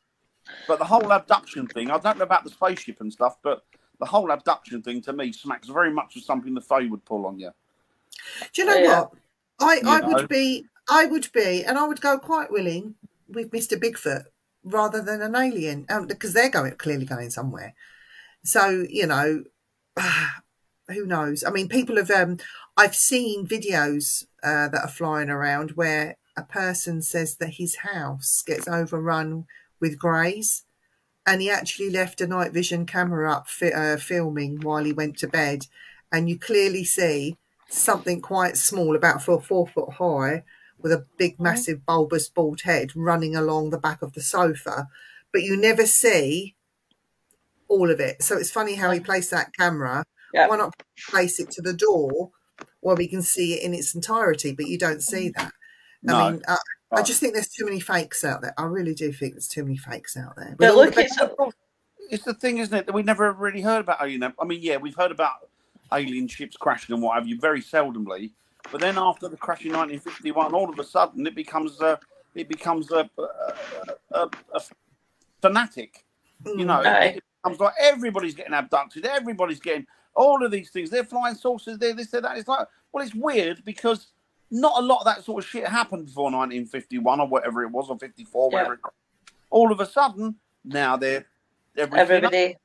But the whole abduction thing, I don't know about the spaceship and stuff, but the whole abduction thing to me smacks very much of something the Fae would pull on you. Do you know what? I would be, and I would go quite willing with Mr. Bigfoot rather than an alien, because they're clearly going somewhere. So, you know, who knows? I mean, people have, I've seen videos that are flying around where a person says that his house gets overrun with greys, and he actually left a night vision camera up filming while he went to bed, and you clearly see something quite small, about 4 foot high, with a big, massive, bulbous, bald head running along the back of the sofa, but you never see all of it. So it's funny how he placed that camera. Why not place it to the door where we can see it in its entirety? But you don't see that. No. I mean, I just think there's too many fakes out there. I really do think there's too many fakes out there. But look, it's the thing, isn't it, that we never really heard about alien. I mean, yeah, we've heard about alien ships crashing and what have you, very seldomly. But then after the crash in 1951, all of a sudden it becomes a fanatic. You know, it becomes like everybody's getting abducted, everybody's getting all of these things. They're flying saucers, they're this, they're that. It's like, well, it's weird because not a lot of that sort of shit happened before 1951 or whatever it was, or 54, whatever it was. All of a sudden, now they're everybody.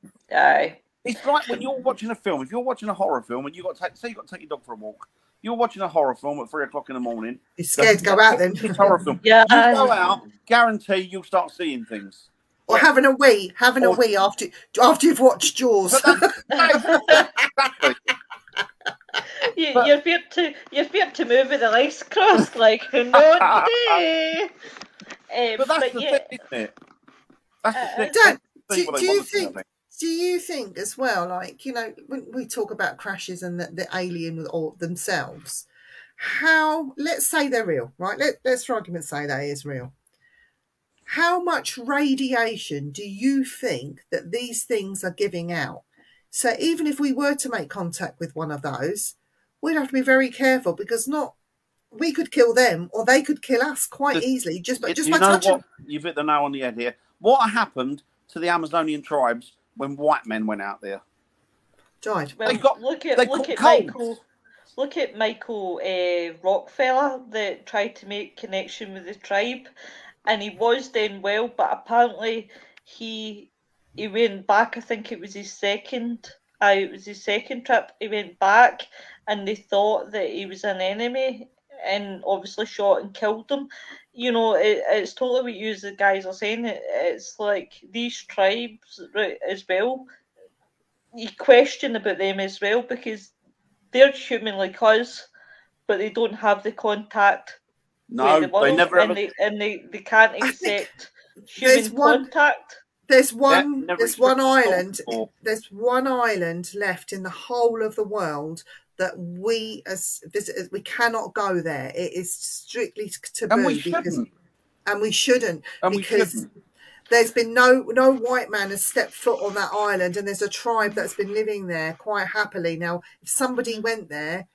It's like when you're watching a film. If you're watching a horror film and you got to take your dog for a walk, you're watching a horror film at 3 o'clock in the morning. You're scared to go out then. It's horror film. Yeah. You go out, guarantee you'll start seeing things. Or having a wee after you've watched Jaws. Exactly. You're feared to move with the legs crossed, like not today. But that's the thing, isn't it? That's the thing. Do you think as well, like, you know, when we talk about crashes and the alien or themselves, how, let's say they're real, right? Let's for argument's say that is real. How much radiation do you think that these things are giving out? So even if we were to make contact with one of those, we'd have to be very careful, because we could kill them or they could kill us quite easily just by touching. You've hit the nail on the head here. What happened to the Amazonian tribes when white men went out there? Died. Well, look at Michael Rockefeller, that tried to make connection with the tribe, and he was doing well, but apparently he went back. I think it was his second trip. He went back, and they thought that he was an enemy, and obviously shot and killed him. You know, it's totally what you the guys are saying. It's like these tribes, right, as well. You question about them as well, because they're human like us, but they don't have the contact. No, they never. And they can't accept human contact. There's one island left in the whole of the world that we as visitors, we cannot go there. It is strictly taboo. And we shouldn't. There's been no white man has stepped foot on that island, and there's a tribe that's been living there quite happily. Now, if somebody went there,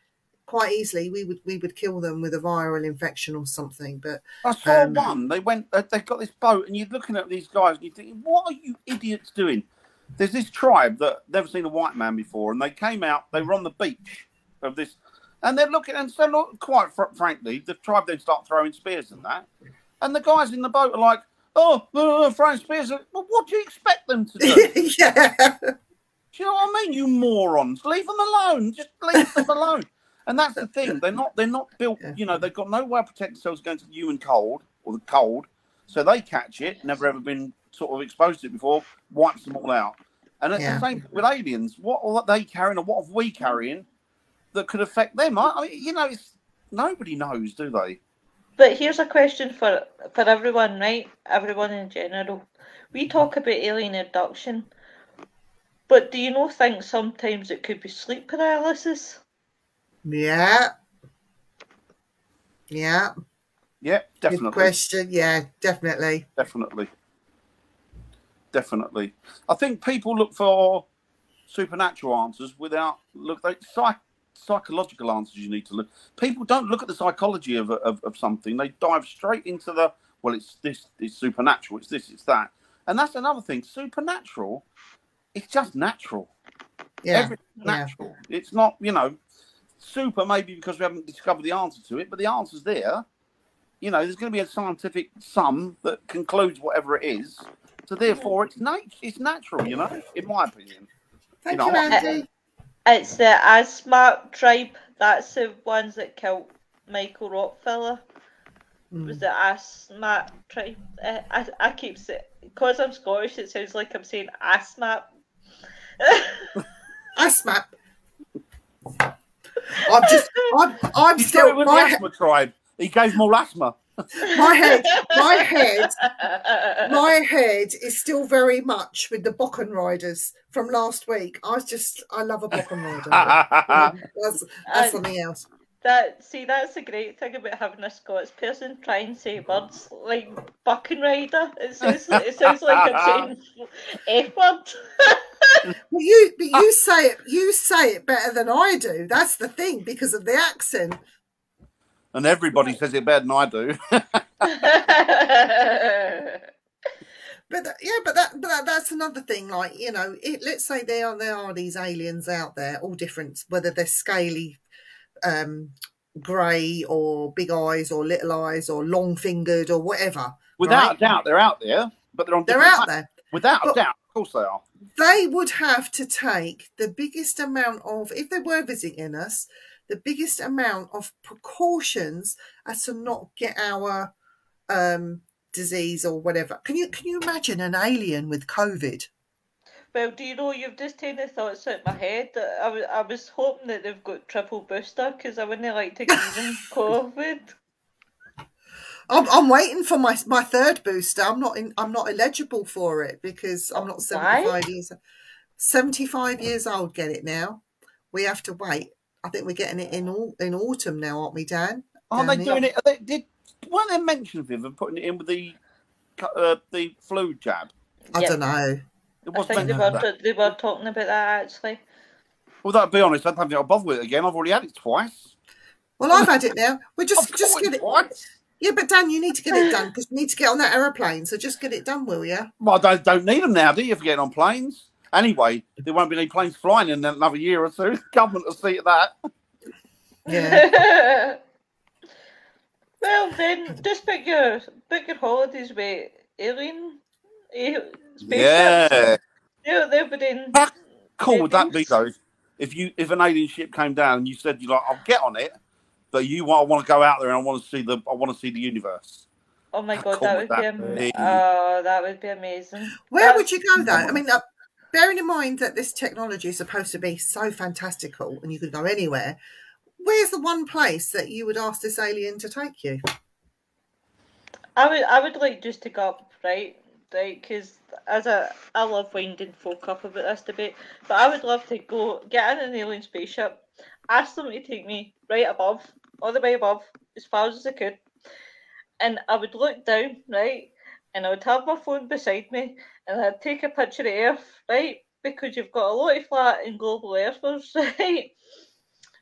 quite easily we would kill them with a viral infection or something. But I saw one. They got this boat, and you're looking at these guys and you're thinking, what are you idiots doing? There's this tribe that never seen a white man before, and they came out, they were on the beach of this, and they're looking, and so quite frankly, the tribe then start throwing spears and that, and the guys in the boat are like, throwing spears. Well, what do you expect them to do? Yeah. Do you know what I mean, you morons? Leave them alone. Just leave them alone. And that's the thing. They're not built, you know, they've got no way of protecting themselves against the human cold or the cold. So they catch it, never ever been sort of exposed to it before, wipes them all out. And it's the same with aliens. What are they carrying, or what have we carrying that could affect them? I mean, you know, nobody knows, do they? But here's a question for everyone, right? Everyone in general. We talk about alien abduction, but do you think sometimes it could be sleep paralysis? Yeah. Yeah, definitely. Good question. Yeah, definitely. Definitely. I think people look for supernatural answers without psychological answers. You need to look. People don't look at the psychology of something. They dive straight into it's this, it's supernatural, it's this, it's that. And that's another thing. Supernatural, it's just natural. Yeah. Everything's natural. It's not, super maybe because we haven't discovered the answer to it, but the answer's there. There's going to be a scientific sum that concludes whatever it is. So therefore, it's natural, in my opinion. Thank you, Andy. It's the Asmat tribe. That's the ones that killed Michael Rockefeller. It was the Asmat tribe. I keep saying, because I'm Scottish, it sounds like I'm saying ASMAP. ASMAP. I'm He's still with the asthma tribe. He gave them all asthma. My head is still very much with the Bokken Riders from last week. I love a Bokken Rider. That's something else. That's the great thing about having a Scots person try and say words like Bokken Rider. It sounds like I'm saying F word. Well, you say it better than I do. That's the thing, because of the accent. And everybody says it better than I do. But that's another thing. Like, let's say there are these aliens out there, all different, whether they're scaly, grey, or big eyes, or little eyes, or long fingered, or whatever. Without a doubt, they're out there, but they're out there. Without a doubt, of course they are. They would have to take the biggest amount of, if they were visiting us, the biggest amount of precautions as to not get our disease or whatever. Can you imagine an alien with COVID? Well, do you know, you've just taken thoughts out of my head. I was hoping that they've got triple booster, because I wouldn't like to give them COVID. I'm waiting for my third booster. I'm not eligible for it because I'm not 75 years old. Get it now? We have to wait. I think we're getting it in autumn now, aren't we, Dan? Aren't they doing it? Weren't they mentioned Viv and putting it in with the flu jab? I don't know. I think they were talking about that, actually. Well, that'll be honest, I don't think I'll bother with it again. I've already had it twice. Well, I've had it now. We just get it. Twice. Yeah, but Dan, you need to get it done because you need to get on that aeroplane. So just get it done, will you? Well, I don't need them now, do you, for getting on planes? Anyway, there won't be any planes flying in another year or two. The government will see to that. Yeah. Well, then just book your holidays with alien spaceships. Yeah. They'll be in. How cool would that be, though? If an alien ship came down and you said I'll get on it, but I want to go out there and I want to see the universe. Oh my God, that would be that would be amazing. Where would you go though? I mean, bearing in mind that this technology is supposed to be so fantastical and you could go anywhere, where's the one place that you would ask this alien to take you? I would like just to go up, right? Like, because I love winding folk up about this debate, but I would love to go get in an alien spaceship, ask them to take me right above, all the way above, as far as I could, and I would look down, right, and I would have my phone beside me, and I'd take a picture of Earth, right, because you've got a lot of flat and global earthers, right?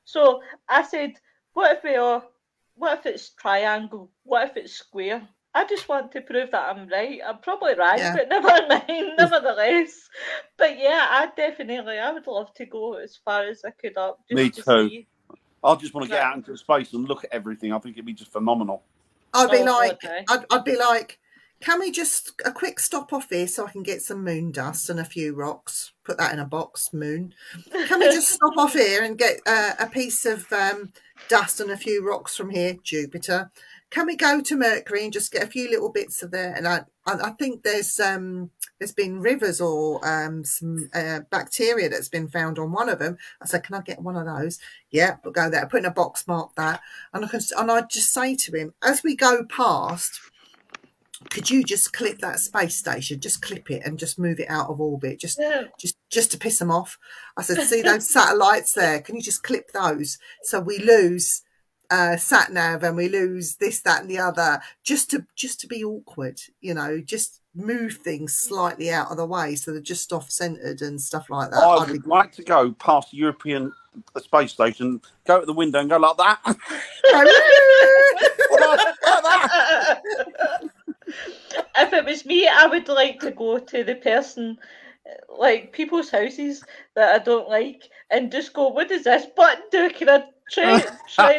So I said, what if it's triangle? What if it's square? I just want to prove that I'm right. I'm probably right, but never mind, nevertheless. But yeah, I would love to go as far as I could up. Me too. I just want to get out into space and look at everything. I think it'd be just phenomenal. I'd be like, can we just a quick stop off here so I can get some moon dust and a few rocks? Put that in a box, moon. Can we just stop off here and get a piece of dust and a few rocks from here, Jupiter? Can we go to Mercury and just get a few little bits of there? And I think there's been rivers or some bacteria that's been found on one of them. I said, can I get one of those? Yeah, but go there. Put in a box, mark that. And I'd just say to him, as we go past, could you just clip that space station? Just clip it and just move it out of orbit, just to piss them off. I said, see those satellites there? Can you just clip those so we lose sat nav and we lose this, that, and the other, just to be awkward, just move things slightly out of the way so they're just off-centered and stuff like that. I would like to go past the European space station, go to the window and go like that. If it was me, I would like to go to the person, like people's houses that I don't like, and just go, what does this button do? Can I try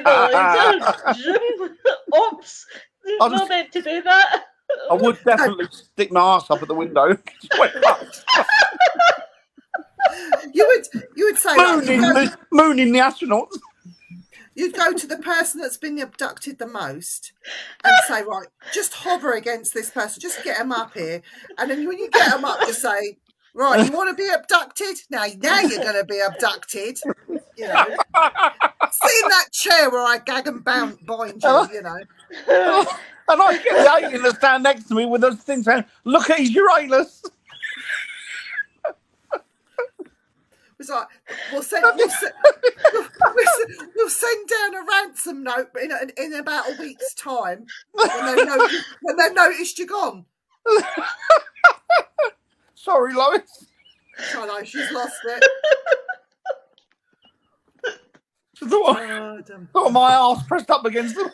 the laser? Oops, not meant to do that. I would definitely stick my arse up at the window. You would say mooning the astronauts. You'd go to the person that's been abducted the most and say, right, just hover against this person, just get them up here. And then when you get them up, just say, right, you want to be abducted? Now you're going to be abducted. You know, sit in that chair where I gag and bind you, you know. And I get the alien to stand next to me with those things saying, look at his Uranus. It's like, we'll send down a ransom note in about a week's time when they've noticed you're gone. Sorry, Lois. I know, she's lost it. Got my arse pressed up against them.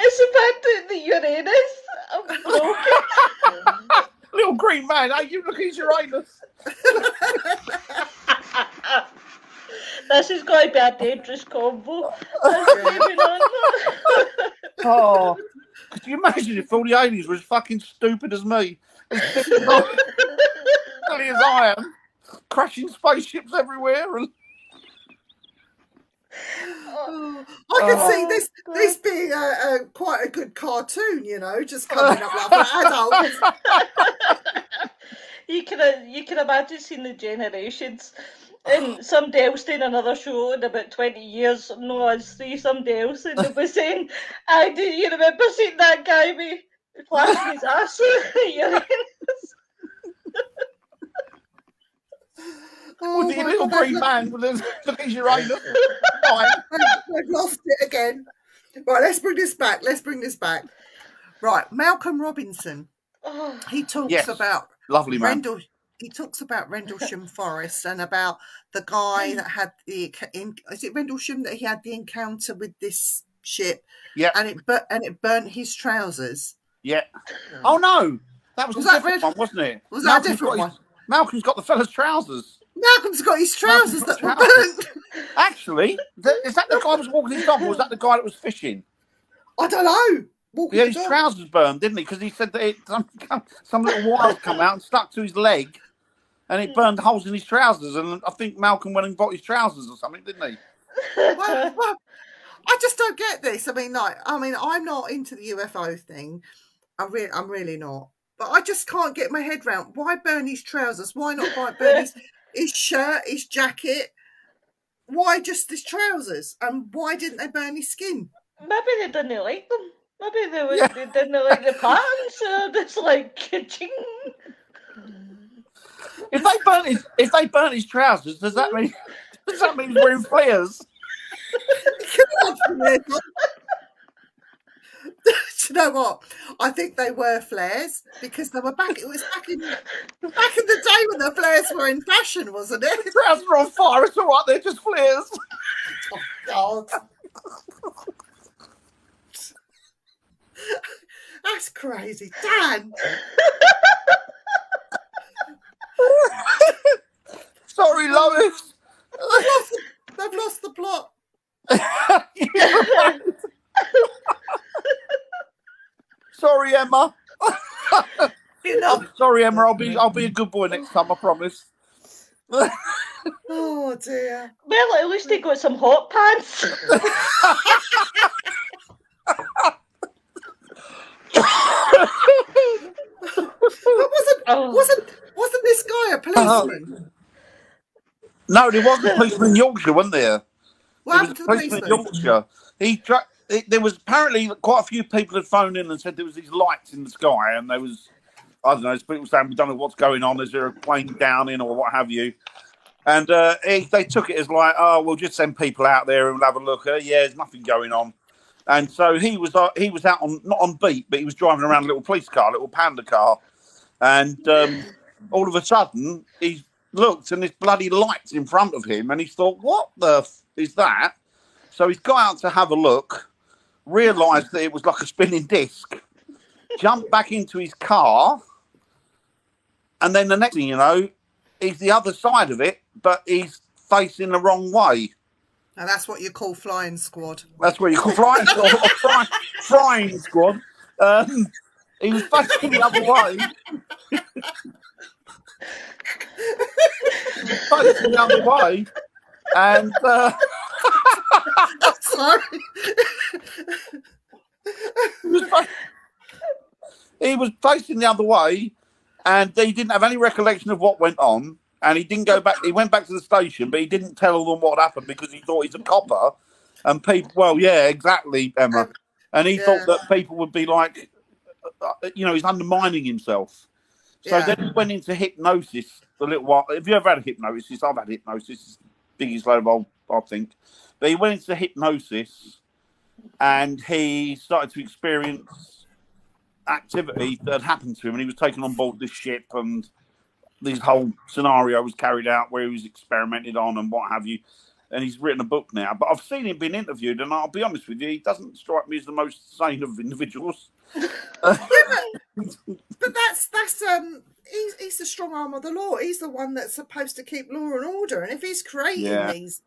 It's about the Uranus. I'm broken. Little green man, hey, you look at his Uranus. This is going to be a dangerous combo. Oh, could you imagine if all the aliens were as fucking stupid as me? As silly as I am, crashing spaceships everywhere. And I can see this being quite a good cartoon, you know, just coming up like for adults. You can imagine seeing the generations. And somebody else doing another show in about 20 years, no, I'd see somebody else, and they'll be saying, do you remember seeing that guy be flashing his ass with Uranus? With the little green man with his Uranus. We've lost it again. Right, let's bring this back. Right, Malcolm Robinson. He talks about lovely man. He talks about Rendlesham Forest and about the guy that had is it Rendlesham that he had the encounter with this ship? Yeah, and it burnt his trousers. Yeah. Oh no, that was a different one, wasn't it? Was that a different one? Malcolm's got the fella's trousers. Malcolm's got his trousers that were burnt. Actually, is that the guy that was walking his dog, or was that the guy that was fishing? I don't know. Yeah, his trousers burned, didn't he? Because he said that some little wires come out and stuck to his leg, and it burned holes in his trousers. And I think Malcolm went and bought his trousers or something, didn't he? Well, I just don't get this. I mean, I'm not into the UFO thing. I'm really not. But I just can't get my head round why burn his trousers? Why not burn his shirt, his jacket? Why just his trousers? And why didn't they burn his skin? Maybe they didn't like them. Maybe they didn't like the patterns. So it's like ka-ching. If they burn his trousers, does that mean he's wearing flares? Do you know what? I think they were flares because they were back. It was back in the day when the flares were in fashion, wasn't it? The trousers are on fire. It's all right. They're just flares. Oh God, that's crazy, Dan. Sorry, Lois. They've lost the plot. Sorry, Emma. Sorry, Emma. I'll be a good boy next time. I promise. Oh dear. Well, at least they got some hot pants. Wasn't this guy a policeman? No, there was a policeman in Yorkshire, wasn't there? What happened to the policeman? In Yorkshire. There was apparently quite a few people had phoned in and said there was these lights in the sky, and there was, I don't know, people saying we don't know what's going on. Is there a plane down in or what have you? And they took it as like, oh, we'll just send people out there and we'll have a look. Yeah, there's nothing going on. And so he was out on, not on beat, but he was driving around a little police car, a little panda car. And all of a sudden, he looked and this bloody light's in front of him. And he thought, what the is that? So he's got out to have a look, realised that it was like a spinning disc, jumped back into his car. And then the next thing you know, he's the other side of it, but he's facing the wrong way. And that's what you call flying squad. That's what you call flying squad, or frying squad. He was facing the other way. Facing the other way. And Sorry. He was facing the other way, and he didn't have any recollection of what went on. And he didn't go back. He went back to the station, but he didn't tell them what happened because he thought he's a copper. And people, well, yeah, exactly, Emma. And he thought that people would be like, you know, he's undermining himself. So then he went into hypnosis a little while. Have you ever had a hypnosis? I've had hypnosis. It's the biggest load of old, I think. But he went into hypnosis, and he started to experience activity that had happened to him, and he was taken on board this ship, and this whole scenario was carried out where he was experimented on and what have you. And he's written a book now. But I've seen him being interviewed, and I'll be honest with you, he doesn't strike me as the most sane of individuals. But that's he's the strong arm of the law. He's the one that's supposed to keep law and order. And if he's creating these,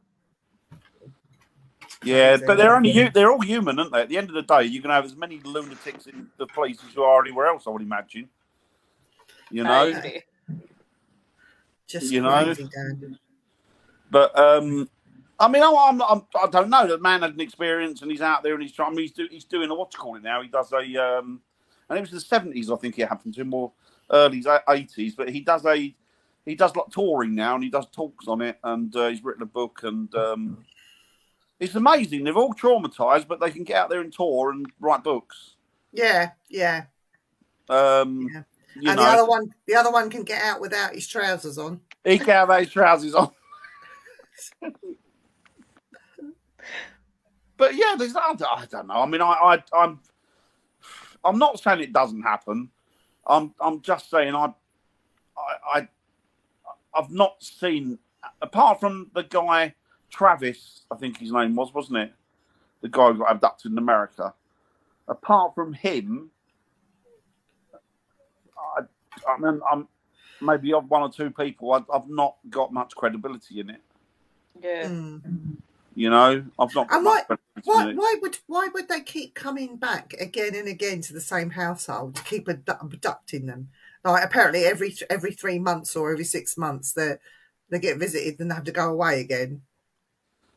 but they're all human, aren't they? At the end of the day, you can have as many lunatics in the police as you are anywhere else, I would imagine. You know, just crazy, Dan. But I mean, I don't know. The man had an experience, and he's out there, and he's trying. He's doing a what you call it now. He does a and it was the 70s, I think it happened to him, or early 80s. But he does like touring now, and he does talks on it, and he's written a book, and it's amazing. They're all traumatized, but they can get out there and tour and write books. Yeah. And the other one can get out without his trousers on. He can have his trousers on. But yeah, I don't know. I mean, I'm not saying it doesn't happen. I'm just saying I've not seen, apart from the guy Travis, I think his name was, wasn't it? The guy who got abducted in America. Apart from him, I mean, I'm maybe of one or two people. I've not got much credibility in it. Yeah. You know, I've not. And why would they keep coming back again and again to the same household to keep abducting them? Like apparently every 3 months or every 6 months they get visited and they have to go away again.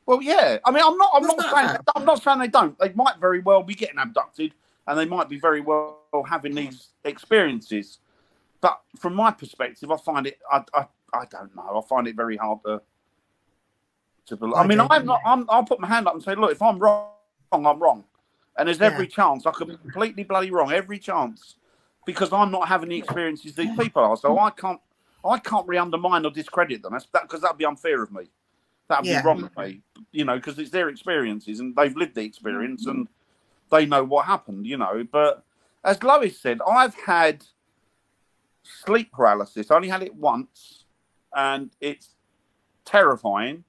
Well, yeah. I mean, I'm not saying they don't. They might very well be getting abducted, and they might be very well having these experiences. But from my perspective, I find it. I don't know. I find it very hard to believe. I mean, I'll put my hand up and say, look, if I'm wrong, I'm wrong, and there's every chance I could be completely bloody wrong. Every chance, because I'm not having the experiences these people are. So I can't re-undermine or discredit them. Because that'd be unfair of me. That'd be wrong of me. You know, because it's their experiences and they've lived the experience and they know what happened. You know, but as Lois said, I've had sleep paralysis. I only had it once, and it's terrifying.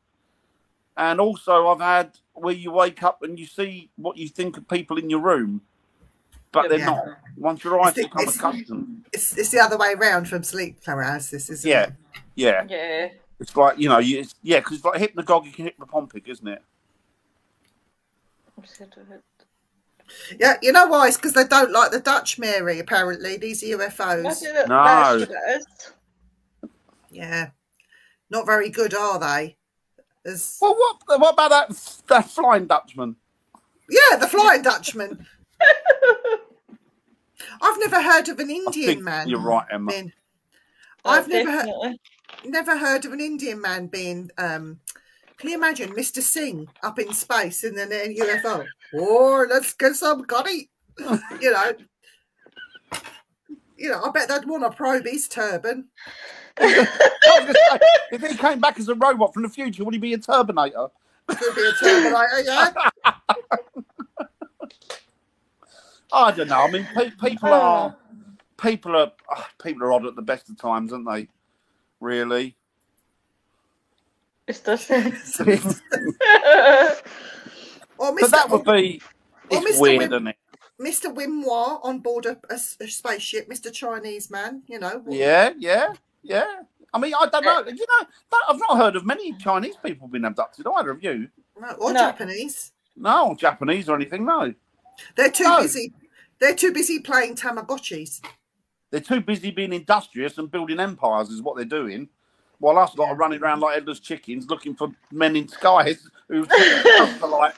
And also, I've had where you wake up and you see what you think of people in your room, but they're not. Once your eyes become accustomed. It's the other way around from sleep paralysis, isn't it? Yeah. It's like, you know, because it's like hypnagogic and hypnopompic, isn't it? Yeah, you know why? It's because they don't like the Dutch, Mary, apparently. These UFOs. No. Yeah. Not very good, are they? Well, what about that Flying Dutchman? Yeah, the Flying Dutchman. I've never heard of an Indian man. You're right, Emma. I've never heard of an Indian man being. Can you imagine Mr. Singh up in space in an UFO? Oh, let's get some curry. You know, I bet they'd want to probe his turban. If he came back as a robot from the future, would he be a Turbinator? Could be a Turbinator, yeah. I don't know. I mean, people are odd at the best of times, aren't they? Really. It's the same. But that would be. It's weird, isn't it? Mr. Wimois on board a spaceship, Mr. Chinese man, you know. Yeah. I mean, I don't know. You know, I've not heard of many Chinese people being abducted either. Have you? No, or Japanese. No, Japanese or anything. No. They're too busy. They're too busy playing Tamagotchis. They're too busy being industrious and building empires, is what they're doing. While us lot are running around like headless chickens looking for men in skies who the light.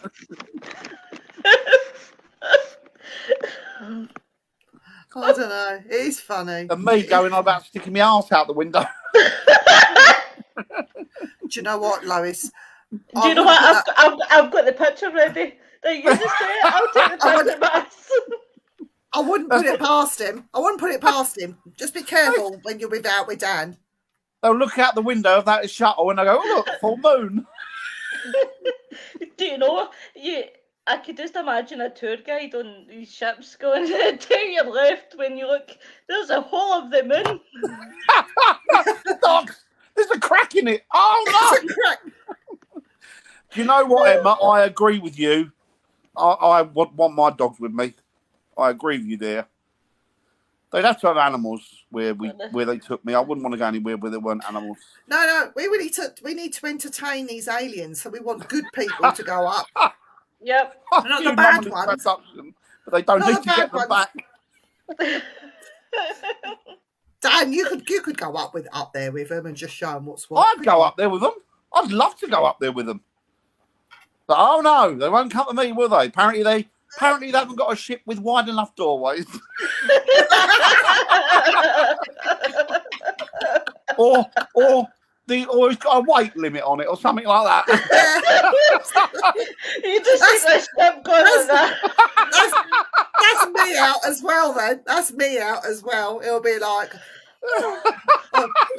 I don't know. It is funny. And me going on about sticking my arse out the window. Do you know what, Lois? Do you know what? I've got the picture ready. Don't you just say it? I'll take the picture of us. I wouldn't put it past him. I wouldn't put it past him. Just be careful when you're out with Dan. They'll look out the window of that shuttle and they go, "Oh, look, full moon." Do you know? I could just imagine a tour guide on these ships going to your left when you look. There's a hole of the moon. Dogs, there's a crack in it. Oh no! Do you know what, Emma? I agree with you. I want my dogs with me. I agree with you there. They'd have to have animals where they took me. I wouldn't want to go anywhere where there weren't animals. No, we need to entertain these aliens, so we want good people to go up. Yep. Not the bad ones. But they don't need to get them back. Dan, you could go up there with them and just show them what's what. I'd go up there with them. I'd love to go up there with them. But oh no, they won't come to me, will they? Apparently they haven't got a ship with wide enough doorways. or it's got a weight limit on it or something like that. You just see the ship going like that. That's me out as well then. That's me out as well. It'll be like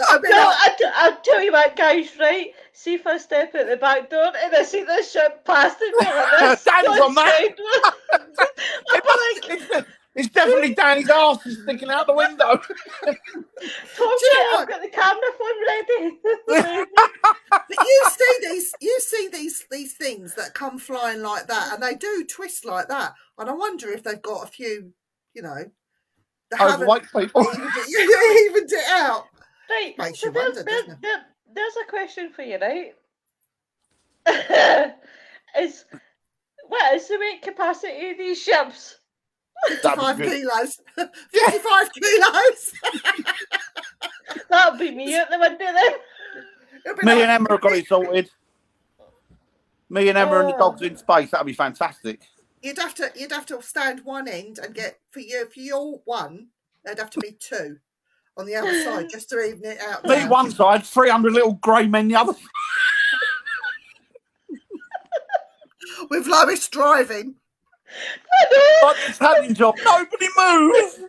I'll tell you what, guys, right? See if I step out the back door and I see the ship passing me like this. Dan's on that. It's definitely Danny's arse is sticking out the window. I've got the camera phone ready. But you see these things that come flying like that, and they do twist like that. And I wonder if they've got a few, overweight people. Evened it out. Right. Makes So you wonder, doesn't it? there's a question for you, right? What is the weight capacity of these ships? 55 kilos. 55 kilos. That'll be me at the window then. Me and Emma have got it sorted. Me and Emma and the dogs in space. That'd be fantastic. You'd have to stand one end and get for your one. There'd have to be two on the other side just to even it out. Me one side, 300 little grey men the other. With Lois driving. Like this hunting job, nobody moves.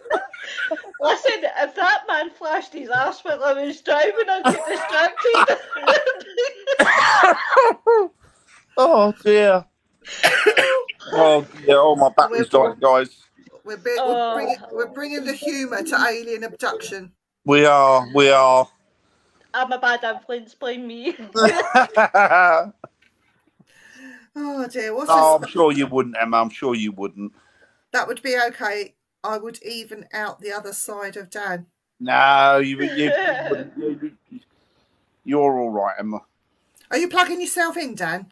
Listen, if that man flashed his arse while I was driving, I'd get distracted. Oh dear. Oh dear. Oh, my battery's dying, guys. We're bringing the humour to alien abduction. We are. I'm a bad influence, blame me. Oh dear. I'm sure you wouldn't, Emma. I'm sure you wouldn't. That would be okay. I would even out the other side of Dan. No, you're all right, Emma. Are you plugging yourself in, Dan?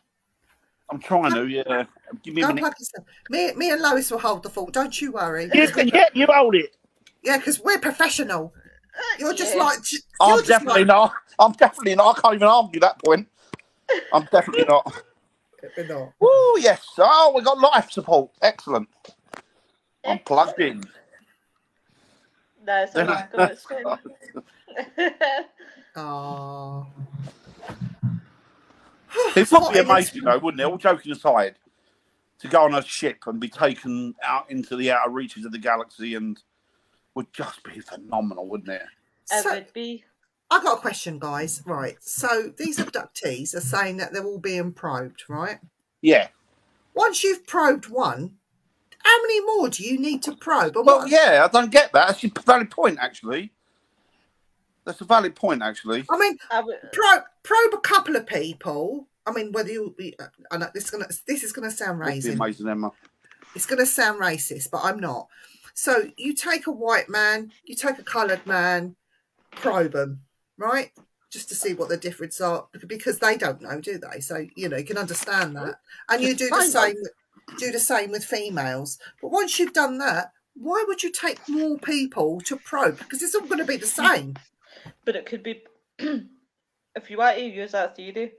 I'm trying to, yeah. Give me a minute. Plug yourself. Me and Lois will hold the fort. Don't you worry. You hold it. Yeah, because we're professional. You're just like... I'm definitely not. I can't even argue that point. I'm definitely not. We're not. Oh, yes. Oh, we got life support. Excellent. I'm plugged in. That's a good. Oh. It would be amazing, though, wouldn't it? All joking aside, to go on a ship and be taken out into the outer reaches of the galaxy and would just be phenomenal, wouldn't it? It would be. I've got a question, guys. Right. So these abductees are saying that they're all being probed, right? Yeah. Once you've probed one, how many more do you need to probe? Yeah, I don't get that. That's a valid point, actually. That's a valid point, actually. I mean, probe a couple of people. I mean, whether you be, I know this is gonna sound racist. Amazing, Emma. It's gonna sound racist, but I'm not. So you take a white man, you take a coloured man, probe them, right? Just to see what the difference are, because they don't know, do they? So you can understand that, and you do the same. Do the same with females. But once you've done that, why would you take more people to probe? Because it's all going to be the same. But it could be if you want to use that theory,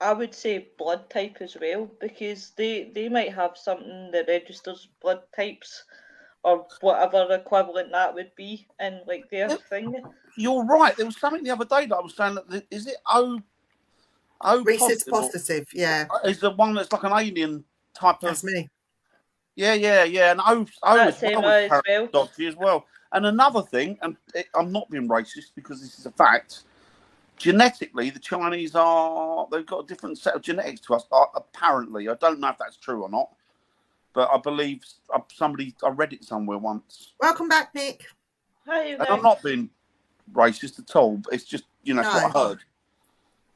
I would say blood type as well, because they might have something that registers blood types or whatever equivalent that would be in like their thing. You're right. There was something the other day that I was saying that is it O Rhesus positive, yeah. Is the one that's like an alien type of. That's me. Yeah, and O That's as well. Dodgy as well. And another thing, and I'm not being racist because this is a fact. Genetically, the Chinese they've got a different set of genetics to us. Apparently, I don't know if that's true or not, but I believe I read it somewhere once. Welcome back, Nick. Hi, and I'm not being racist at all. But it's just that's what I heard.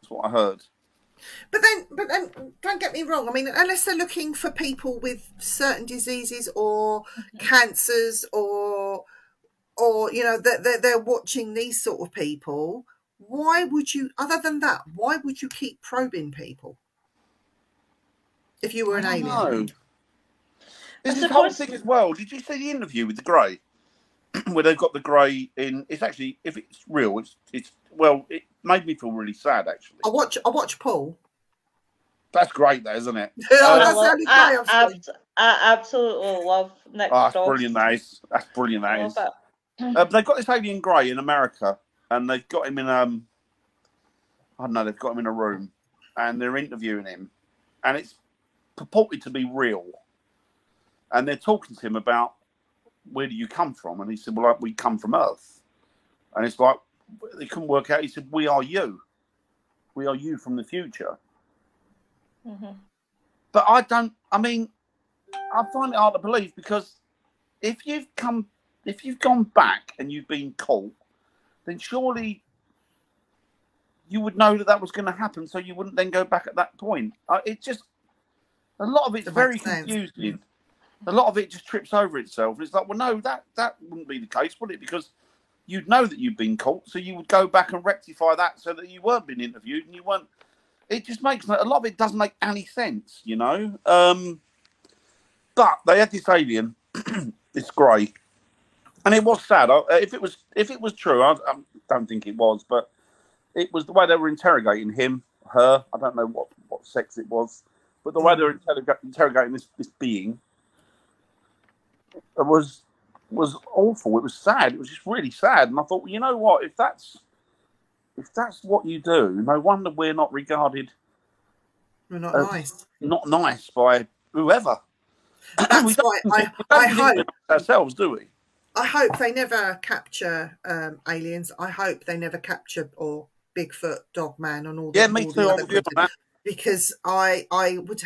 That's what I heard. But then, don't get me wrong. I mean, unless they're looking for people with certain diseases or cancers, or they're watching these sort of people. Why would you? Other than that, why would you keep probing people if you were an alien? No. There's this whole thing as well. Did you see the interview with the Grey, where they've got the Grey in? It's actually, if it's real, it's it made me feel really sad. Actually, I watch Paul. That's great, though, isn't it? I absolutely love Nick. That's brilliant. That's brilliant. That is. They've got this alien Grey in America, and they've got him in I don't know. They've got him in a room, and they're interviewing him, and it's purported to be real. And they're talking to him about, where do you come from? And he said, well, we come from Earth. And it's like, they couldn't work out. He said, we are you. We are you from the future. Mm-hmm. But I find it hard to believe, because if you've gone back and you've been caught, then surely you would know that was going to happen, so you wouldn't then go back at that point. It's just, a lot of it's very confusing. A lot of it just trips over itself. It's like, well, no, that wouldn't be the case, would it? Because you'd know that you'd been caught, so you would go back and rectify that so that you weren't being interviewed and you weren't. It just makes a lot of it doesn't make any sense, But they had this alien, this Grey, and it was sad. If it was true, I don't think it was, but it was the way they were interrogating him, her. I don't know what sex it was, but the way they were interrogating this being. It was awful. It was sad. It was just really sad. And I thought, well, you know what? If that's what you do, no wonder we're not regarded. We're not nice. Not nice by whoever. That's why I hope ourselves, do we? I hope they never capture aliens. I hope they never capture or Bigfoot, Dogman, and all. Yeah, me too. I'm good on that. Because I would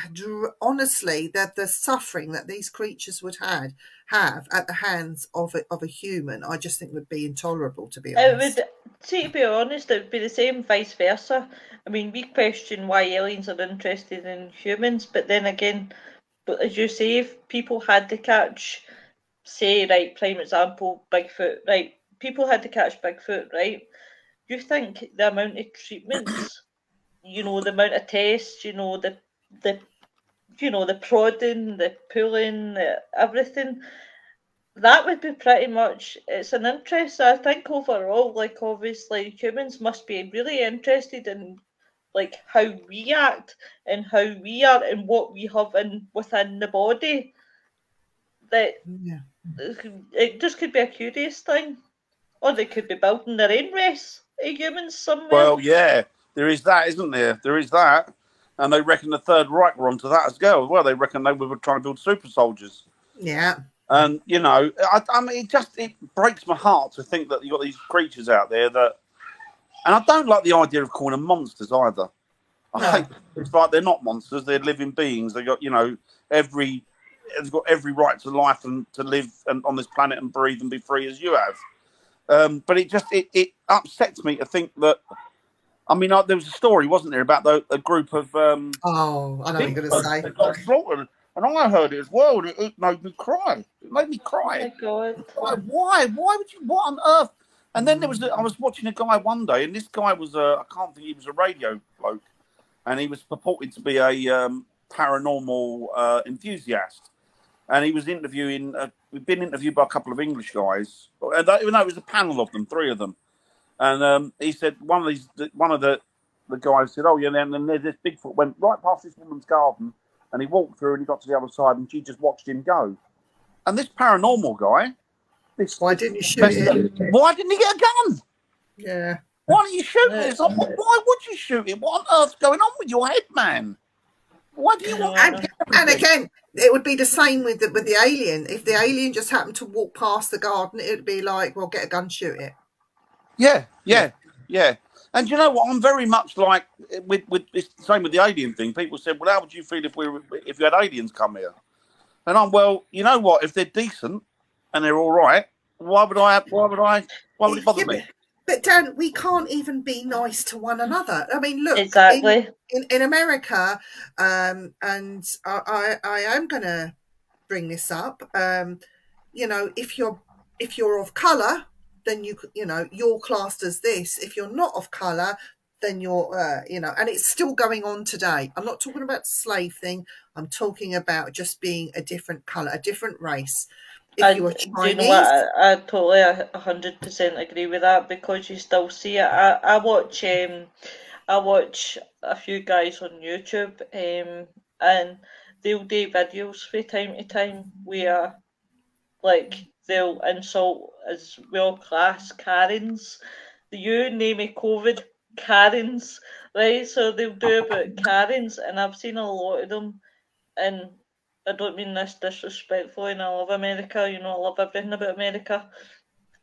honestly, that the suffering that these creatures would have at the hands of a human, I just think would be intolerable, to be honest. To be honest, it would be the same vice versa. I mean, we question why aliens are interested in humans, but then again, as you say, if people had to catch, say, right, prime example, Bigfoot, right, people had to catch Bigfoot, right, you think the amount of treatments, the amount of tests, the prodding, the pulling, everything, that would be pretty much, it's an interest. I think overall, like, obviously humans must be really interested in, like, how we act and how we are and what we have within the body. That it just could be a curious thing, or they could be building their own race of humans somewhere. Well, yeah. There is that, isn't there? There is that. And they reckon the Third Reich were onto that as well. They reckon they were trying to build super soldiers. Yeah. And, I mean, it breaks my heart to think that you've got these creatures out there that... And I don't like the idea of calling them monsters either. I hate it's like they're not monsters. They're living beings. They've got, they've got every right to life and to live on this planet and breathe and be free as you have. But it upsets me to think that... I mean, there was a story, wasn't there, about a group of... I know what you're going to say. They got slaughtered, and I heard it as well, and it made me cry. It made me cry. Oh, my God. Why would you... What on earth? And then I was watching a guy one day, and this guy was I can't think he was a radio bloke, and he was purported to be a paranormal enthusiast. And he was interviewing... we've been interviewed by a couple of English guys, even though it was a panel of them, 3 of them. And he said one of the the guy said, "Oh yeah," and then there's this Bigfoot went right past this woman's garden, and he walked through, and he got to the other side, and she just watched him go. And this paranormal guy, why didn't you shoot it? Why didn't he get a gun? Yeah. Why didn't you shoot it? It's like, why would you shoot it? What on earth's going on with your head, man? Why do you want? And again, it would be the same with the alien. If the alien just happened to walk past the garden, it would be like, well, get a gun, shoot it. Yeah. And you know what? I'm very much like with it's the same with the alien thing. People said, "Well, how would you feel if you had aliens come here?" And I'm, well, you know what? If they're decent and they're all right, why would it bother me? But Dan, we can't even be nice to one another. I mean, look, exactly in America, and I am going to bring this up. You know, if you're of color, then you're classed as this. If you're not of color, then you're and it's still going on today. I'm not talking about the slave thing. I'm talking about just being a different color, a different race. If you were Chinese, you know what? I totally 100% agree with that, because you still see it. I watch a few guys on YouTube, and they'll do videos from time to time where, like, they'll insult as well class Karens. You name it, COVID Karens, right? So they'll do about Karens, and I've seen a lot of them, and I don't mean this disrespectfully, and I love America, I love everything about America.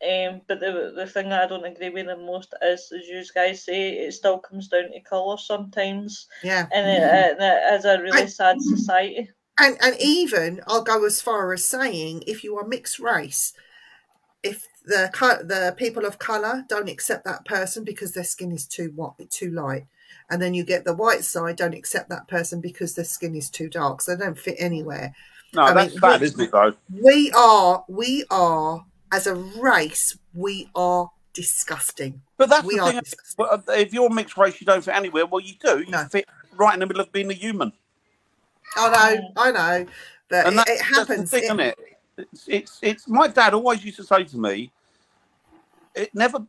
But the thing that I don't agree with the most is, as you guys say, it still comes down to colour sometimes. Yeah. And it is a really sad society. And even, I'll go as far as saying, if you are mixed race, if the people of colour don't accept that person because their skin is too light, and then you get the white side don't accept that person because their skin is too dark, so they don't fit anywhere. No, that's bad, isn't it, though? We are, as a race, we are disgusting. But that's the thing. If you're mixed race, you don't fit anywhere. Well, you do. You fit right in the middle of being a human. I know. But it happens. That's the thing, isn't it? It's my dad always used to say to me, never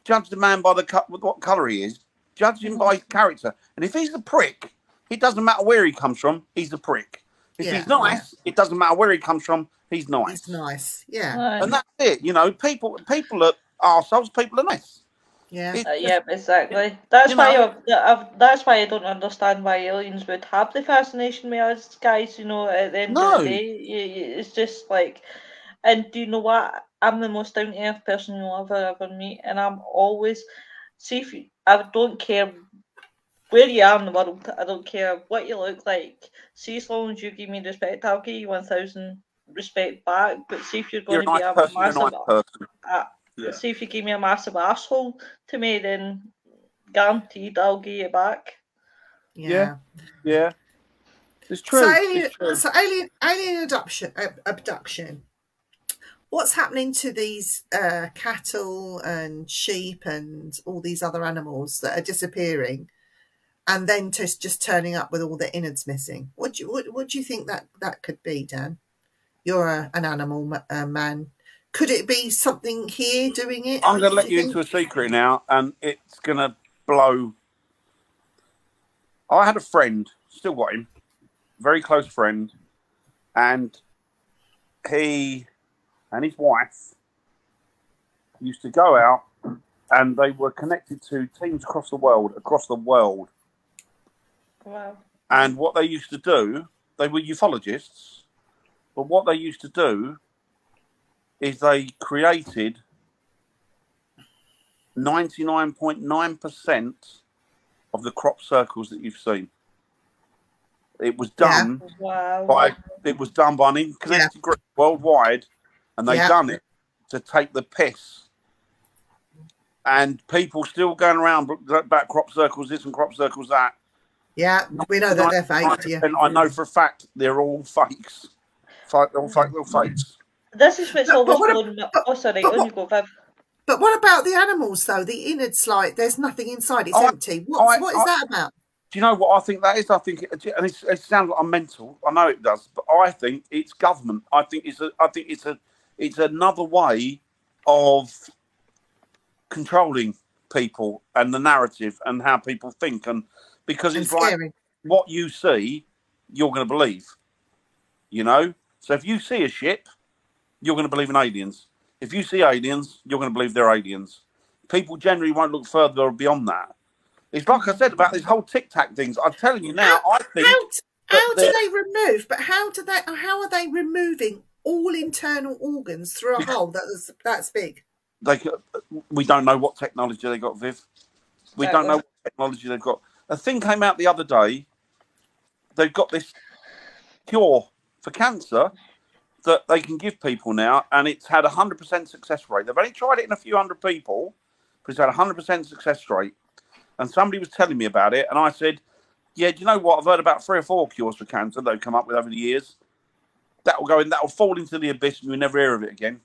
judge the man by what colour he is. Judge him by his character. And if he's a prick, it doesn't matter where he comes from, he's a prick. If he's nice, it doesn't matter where he comes from, he's nice. He's nice, yeah. And that's it. People are arseholes, people are nice. Yeah. Yeah, exactly. That's why I don't understand why aliens would have the fascination with us guys. At the end of the day, it's just like, and do you know what? I'm the most down to earth person you'll ever meet, and I'm always I don't care where you are in the world. I don't care what you look like. See, as long as you give me respect, I'll give you 1,000 respect back. But see if you're going to be a massive, see if you give me a massive asshole to me, then guaranteed I'll give you back. Yeah. It's true. So alien abduction. What's happening to these cattle and sheep and all these other animals that are disappearing, and then just turning up with all the innards missing? What do you think that could be, Dan? You're an animal man. Could it be something here doing it? I'm going to let you into a secret now, and it's going to blow. I had a friend, still got him, very close friend, and he and his wife used to go out, and they were connected to teams across the world. Wow. And what they used to do, they were ufologists, but what they used to do is they created 99.9% of the crop circles that you've seen. It was done by an interconnected group worldwide, and they done it to take the piss. And people still going around about crop circles this and crop circles that. Yeah, we know that they're fake. Yeah. And I know for a fact they're all fakes. They're all fakes. This is what's always going on. Oh, sorry, on you go, Viv. But what about the animals, though? The innards, like, there's nothing inside. It's empty. What is that about? Do you know what I think that is? I think, and it sounds like I'm mental. I know it does, but I think it's government. I think it's another way of controlling people and the narrative and how people think, and because it's scary. like what you see, you're going to believe. You know, so if you see a ship, you're going to believe in aliens. If you see aliens, you're going to believe they're aliens. People generally won't look further or beyond that. It's like I said about this whole Tic Tac things. I'm telling you now, I think. How do they remove? But how are they removing all internal organs through a hole that's big? We don't know what technology they got, Viv. We don't know what technology they've got. A thing came out the other day. They've got this cure for cancer that they can give people now, and it's had 100% success rate. They've only tried it in a few hundred people, but it's had 100% success rate. And somebody was telling me about it, and I said, yeah, do you know what? I've heard about 3 or 4 cures for cancer that have come up with over the years. That will fall into the abyss, and you'll never hear of it again.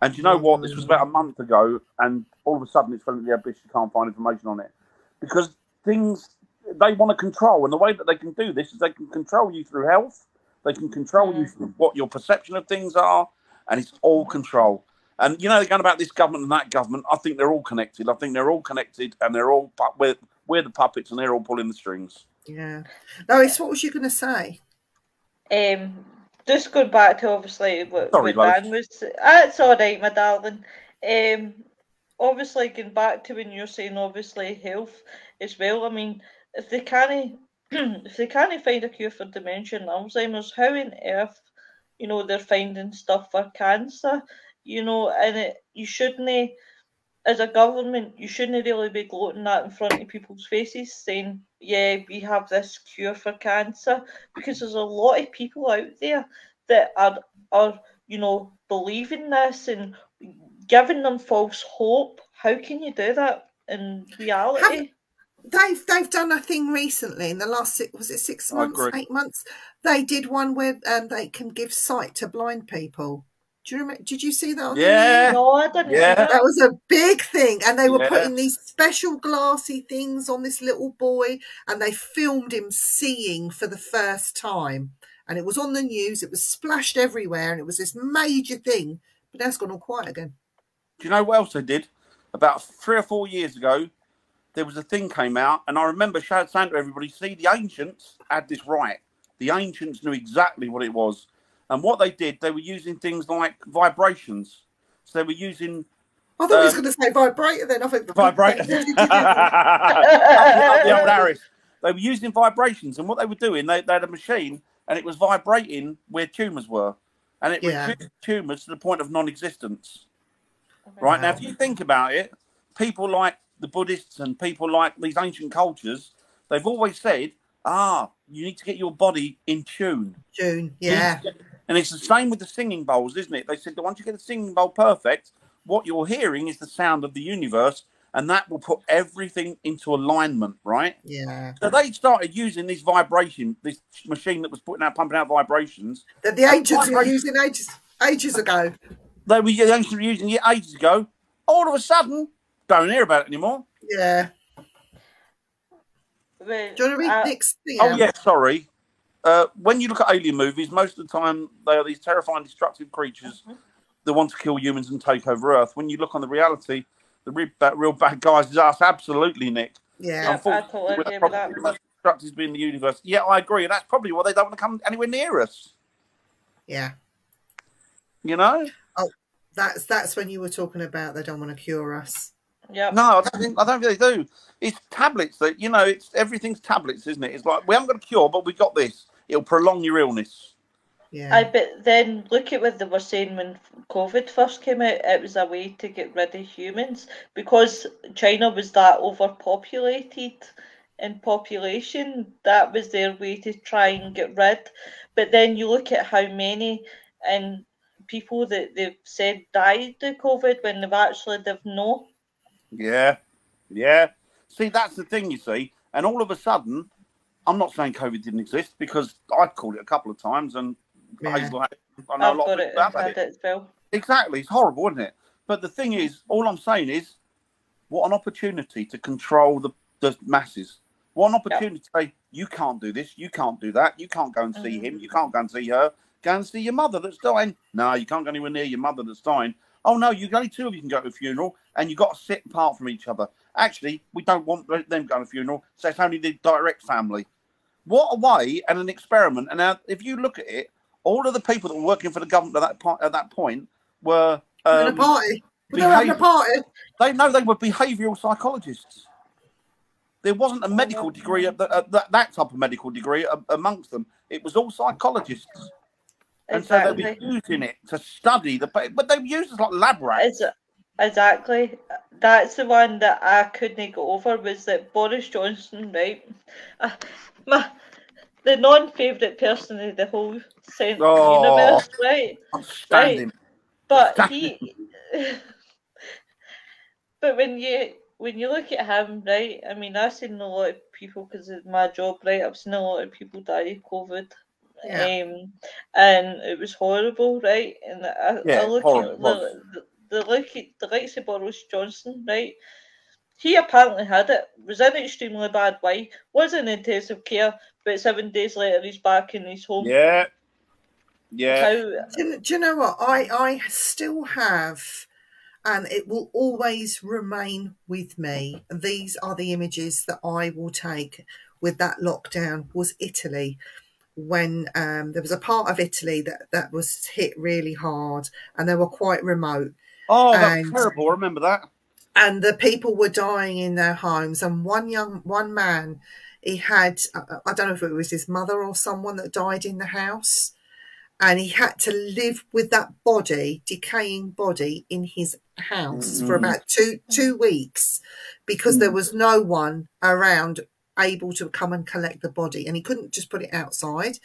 And do you know what? This was about a month ago, and all of a sudden it's fallen into the abyss. You can't find information on it. Because things they want to control, and the way that they can do this is they can control you through health. They can control you through what your perception of things are, and it's all control. And, you know, they're going about this government and that government. I think they're all connected. I think they're all connected, and they're all we're the puppets, and they're all pulling the strings. Yeah. Lois, what was you going to say? Just going back to obviously what Dan was. It's all right, my darling. Obviously, going back to when you're saying obviously health as well. I mean, if they can't find a cure for dementia and Alzheimer's, how on earth, you know, they're finding stuff for cancer? You know, and you shouldn't, as a government, you shouldn't really be gloating that in front of people's faces, saying, yeah, we have this cure for cancer, because there's a lot of people out there that are you know, believing this and giving them false hope. How can you do that in reality? They've done a thing recently in the last 6 months, 8 months. They did one where they can give sight to blind people. Do you remember? Did you see that? Yeah. No, I didn't. Yeah. That was a big thing, and they were putting these special glassy things on this little boy, and they filmed him seeing for the first time, and it was on the news. It was splashed everywhere, and it was this major thing. But now it's gone all quiet again. Do you know what else they did? About 3 or 4 years ago, there was a thing came out, and I remember saying to everybody, see, the ancients had this right. The ancients knew exactly what it was. And what they did, they were using things like vibrations. So they were using... I thought he was going to say vibrator then. I think vibrator. The old Harris. They were using vibrations, and what they were doing, they had a machine, and it was vibrating where tumours were. And it reduced tumours to the point of non-existence. Right? Now, if you think about it, people like the Buddhists and people like these ancient cultures, they've always said, you need to get your body in tune. Yeah. And it's the same with the singing bowls, isn't it? They said that once you get the singing bowl perfect, what you're hearing is the sound of the universe, and that will put everything into alignment, right? Yeah. So they started using this vibration, this machine that was pumping out vibrations. That the ancients were using ages ago. They were using it ages ago. All of a sudden, don't hear about it anymore. Yeah. Do you want to read Nick's thing? Oh, yeah, sorry. When you look at alien movies, most of the time they are these terrifying, destructive creatures that want to kill humans and take over Earth. When you look on the reality, the real bad guys is us. Absolutely, Nick. Yeah, I totally agree with that. The most destructive being the universe. Yeah, I agree. And that's probably why they don't want to come anywhere near us. Yeah. You know? Oh, that's when you were talking about they don't want to cure us. Yeah. No, I don't think they do. It's tablets that, you know, everything's tablets, isn't it? It's like, we haven't got a cure, but we've got this. It'll prolong your illness. Yeah. But then look at what they were saying when COVID first came out. It was a way to get rid of humans because China was that overpopulated in population. That was their way to try and get rid. But then you look at how many and people that they've said died of COVID when they've no. Yeah. Yeah. See, that's the thing, you see. And all of a sudden, I'm not saying COVID didn't exist because I'd called it a couple of times and I know a lot of people have had it. Exactly. It's horrible, isn't it? But the thing is, all I'm saying is, what an opportunity to control the masses. What an opportunity to say, you can't do this, you can't do that, you can't go and see him, you can't go and see her. Go and see your mother that's dying. No, you can't go anywhere near your mother that's dying. oh no, you only 2 of you can go to a funeral, and you've got to sit apart from each other. Actually, we don't want them going to a funeral, so it's only the direct family. What a way and an experiment. And now, if you look at it, all of the people that were working for the government at that point were having a party. They were having a party. They were behavioural psychologists. There wasn't a medical degree, that type of medical degree amongst them. It was all psychologists. And so they were using it to study but they were used as like lab rats. Exactly. That's the one that I couldn't get over, was that Boris Johnson, right? The non-favourite person in the whole universe, right? I'm standing. Right. But but when you look at him, right? I mean, I've seen a lot of people, because of my job, right? I've seen a lot of people die of COVID. Yeah. And it was horrible, right? And I look at the likes of Boris Johnson, right? He apparently had it, was in an extremely bad way, was in intensive care, but 7 days later he's back in his home. Yeah. Do you know what? I still have, and it will always remain with me, these are the images that I will take with that lockdown, was Italy. When there was a part of Italy that was hit really hard, and they were quite remote. Oh, that was terrible. I remember that. And the people were dying in their homes. And one man, he had, I don't know if it was his mother or someone that died in the house. And he had to live with that body, decaying body, in his house for about two weeks, because there was no one around able to come and collect the body, and he couldn't just put it outside.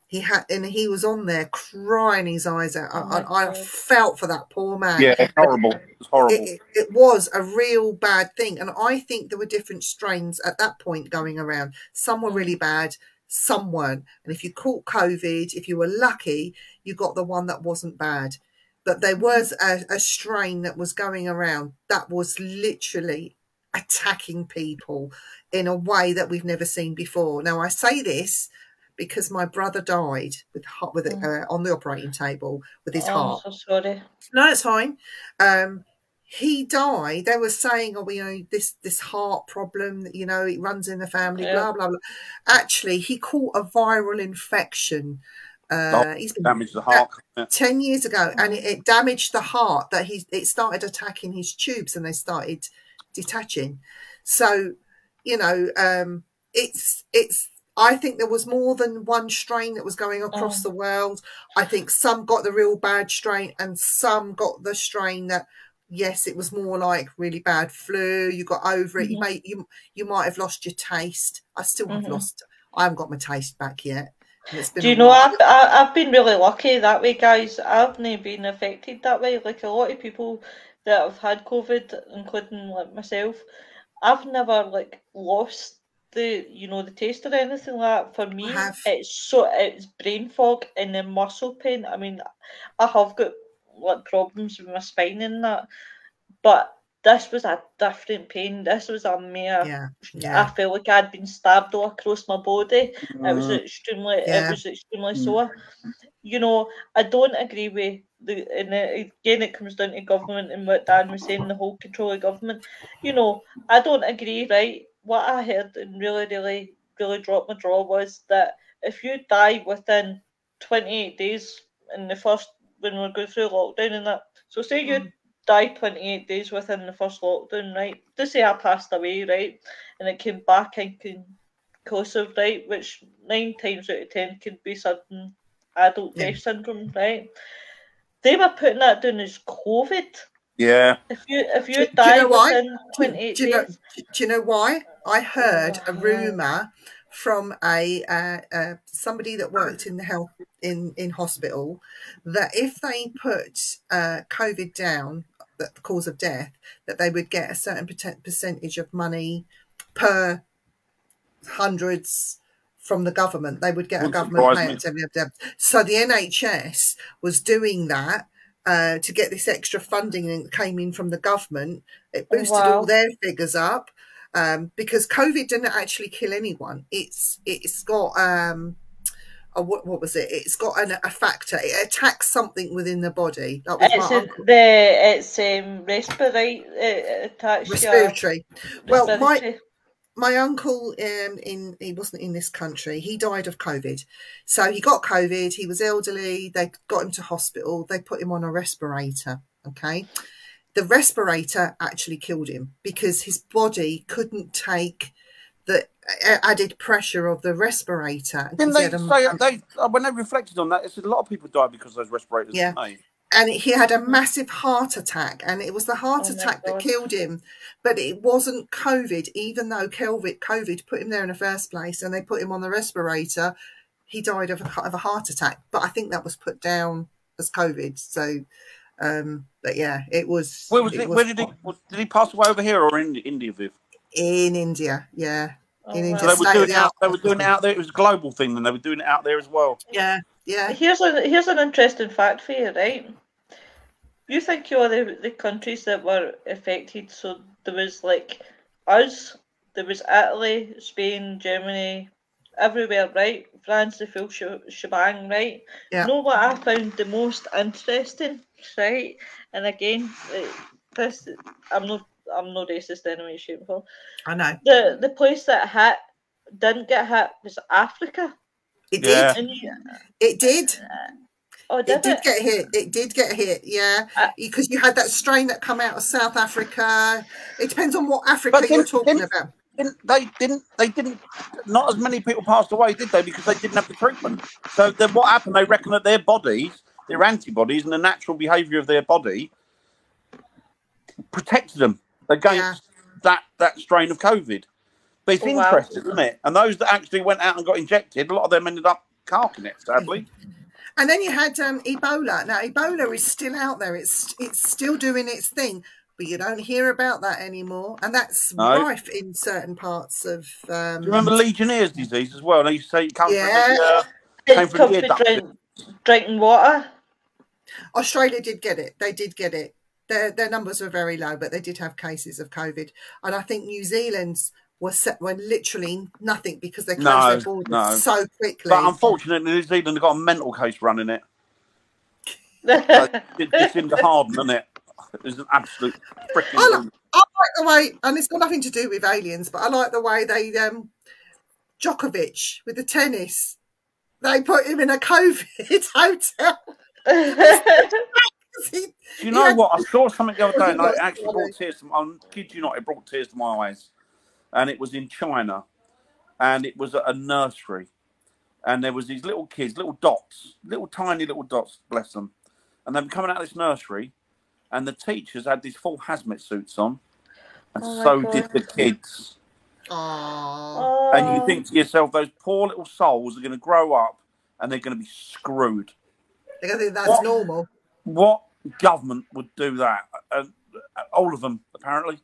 He was on there crying his eyes out. I felt for that poor man. Yeah, horrible. It was horrible. It was a real bad thing, and I think there were different strains at that point going around. Some were really bad, some weren't. And if you caught COVID, if you were lucky, you got the one that wasn't bad. But there was a strain that was going around that was literally attacking people in a way that we've never seen before. Now, I say this because my brother died on the operating table with his heart. I'm so sorry. No, it's fine. He died. They were saying, this heart problem, it runs in the family, blah, blah, blah. Actually, he caught a viral infection. He's damaged the heart 10 years ago, and it damaged the heart. It started attacking his tubes, and they started detaching. So, I think there was more than one strain that was going across the world. I think some got the real bad strain, and some got the strain that, yes, it was more like really bad flu. You got over it. You might have lost your taste. I still have I haven't got my taste back yet. Do you know, I've been really lucky that way, guys. I've not been affected that way. Like a lot of people that have had COVID, including like myself, I've never lost the taste or anything like that. For me, it's brain fog and then muscle pain. I mean, I have got problems with my spine and that, but this was a different pain. This was a mere. I felt like I'd been stabbed all across my body. It was extremely sore. I don't agree with and again it comes down to government and what Dan was saying, the whole control of government. I don't agree, right? What I heard and really, really, really dropped my jaw was that if you die within 28 days when we're going through lockdown and that, so say you die 28 days within the first lockdown, right? Just say I passed away, right? And it came back inconclusive, right? Which 9 times out of 10 could be sudden adult death syndrome, right? They were putting that down as COVID. Yeah. If you die within 28 days. Do you know why? I heard a rumour from somebody that worked in the health in hospital that if they put COVID down, the cause of death, that they would get a certain percentage of money per hundreds from the government. They would get a government payout. So the NHS was doing that to get this extra funding that came in from the government. It boosted all their figures up because COVID didn't actually kill anyone. It's got what was it? It's got a factor. It attacks something within the body. That was It's my uncle. it's respiratory. It attacks Respiratory. Well, my uncle, he wasn't in this country. He died of COVID. So he got COVID. He was elderly. They got him to hospital. They put him on a respirator. Okay. The respirator actually killed him because his body couldn't take the added pressure of the respirator. Didn't they say when they reflected on that, they said a lot of people died because of those respirators, yeah. didn't they? And he had a massive heart attack, and it was the heart attack that killed him. But it wasn't COVID, even though COVID put him there in the first place, and they put him on the respirator. He died of a heart attack, but I think that was put down as COVID. So, but yeah, it was. Where did he pass away over here or in India, Viv? In India, yeah. In India, so they were doing it out there. It was a global thing, and they were doing it out there as well. Yeah, yeah. Here's an interesting fact for you, right? You think all the countries that were affected, so there was like us, there was Italy, Spain, Germany, everywhere, right? France, the full shebang, right? Yeah. You know what I found the most interesting, right? And again, this I'm not racist anyway, shameful. I know. The place that didn't get hit was Africa. It did. It did. It did get hit. It did get hit, yeah. Because you had that strain that come out of South Africa. It depends on what Africa you're talking about. They didn't. Not as many people passed away, did they? Because they didn't have the treatment. So then, what happened? They reckon that their bodies, their antibodies, and the natural behaviour of their body protected them against that strain of COVID. But it's interesting, isn't it? And those that actually went out and got injected, a lot of them ended up carking it, sadly. And then you had Ebola. Now, Ebola is still out there. It's still doing its thing, but you don't hear about that anymore. And that's rife in certain parts of... Do you remember Legionnaire's disease as well? They used to say it came from drinking water. Australia did get it. They did get it. Their numbers were very low, but they did have cases of COVID. And I think New Zealand's were literally nothing because they closed their borders so quickly. But unfortunately, New Zealand have got a mental case running it. It just seemed to harden, isn't it? It's an absolute freaking... I like the way, and it's got nothing to do with aliens, but I like the way they... Djokovic, with the tennis, they put him in a COVID hotel. Do you know what? I saw something the other day and I actually brought tears to my... Kid you not, it brought tears to my eyes. And it was in China, and it was at a nursery, and there was these little kids, little tiny little dots, bless them, and they were coming out of this nursery, and the teachers had these full hazmat suits on, and so did the kids. Aww. And you think to yourself, those poor little souls are going to grow up, and they're going to be screwed. They're going to think that's normal. What government would do that? All of them, apparently.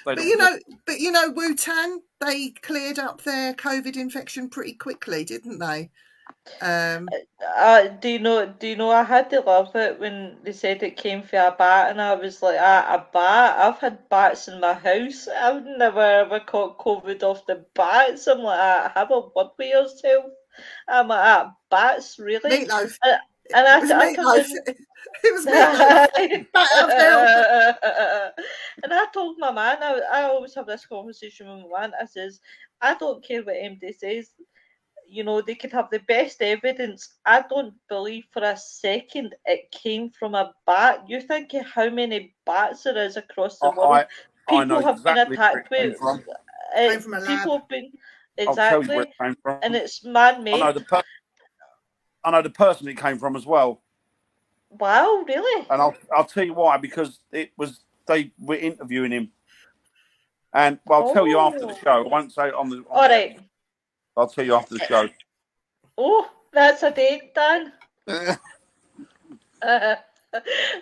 But you know, Wuhan, they cleared up their COVID infection pretty quickly, didn't they? Do you know? I had to love it when they said it came from a bat, and I was like, a bat? I've had bats in my house. I've never ever caught COVID off the bats. I'm like, have a word with yourself. I'm like, bats, really? Meatloaf. And It was meatloaf. And I told my man, I always have this conversation with my man. I says, I don't care what MD says. You know, they could have the best evidence. I don't believe for a second it came from a bat. You think of how many bats there is across the world. People have been attacked with. People have been exactly, and it's man-made. I know the person it came from as well. Wow, really? And I'll tell you why, because they were interviewing him, and I'll tell you after the show. I won't say it on the. All right. I'll tell you after the show. Oh, that's a date, Dan.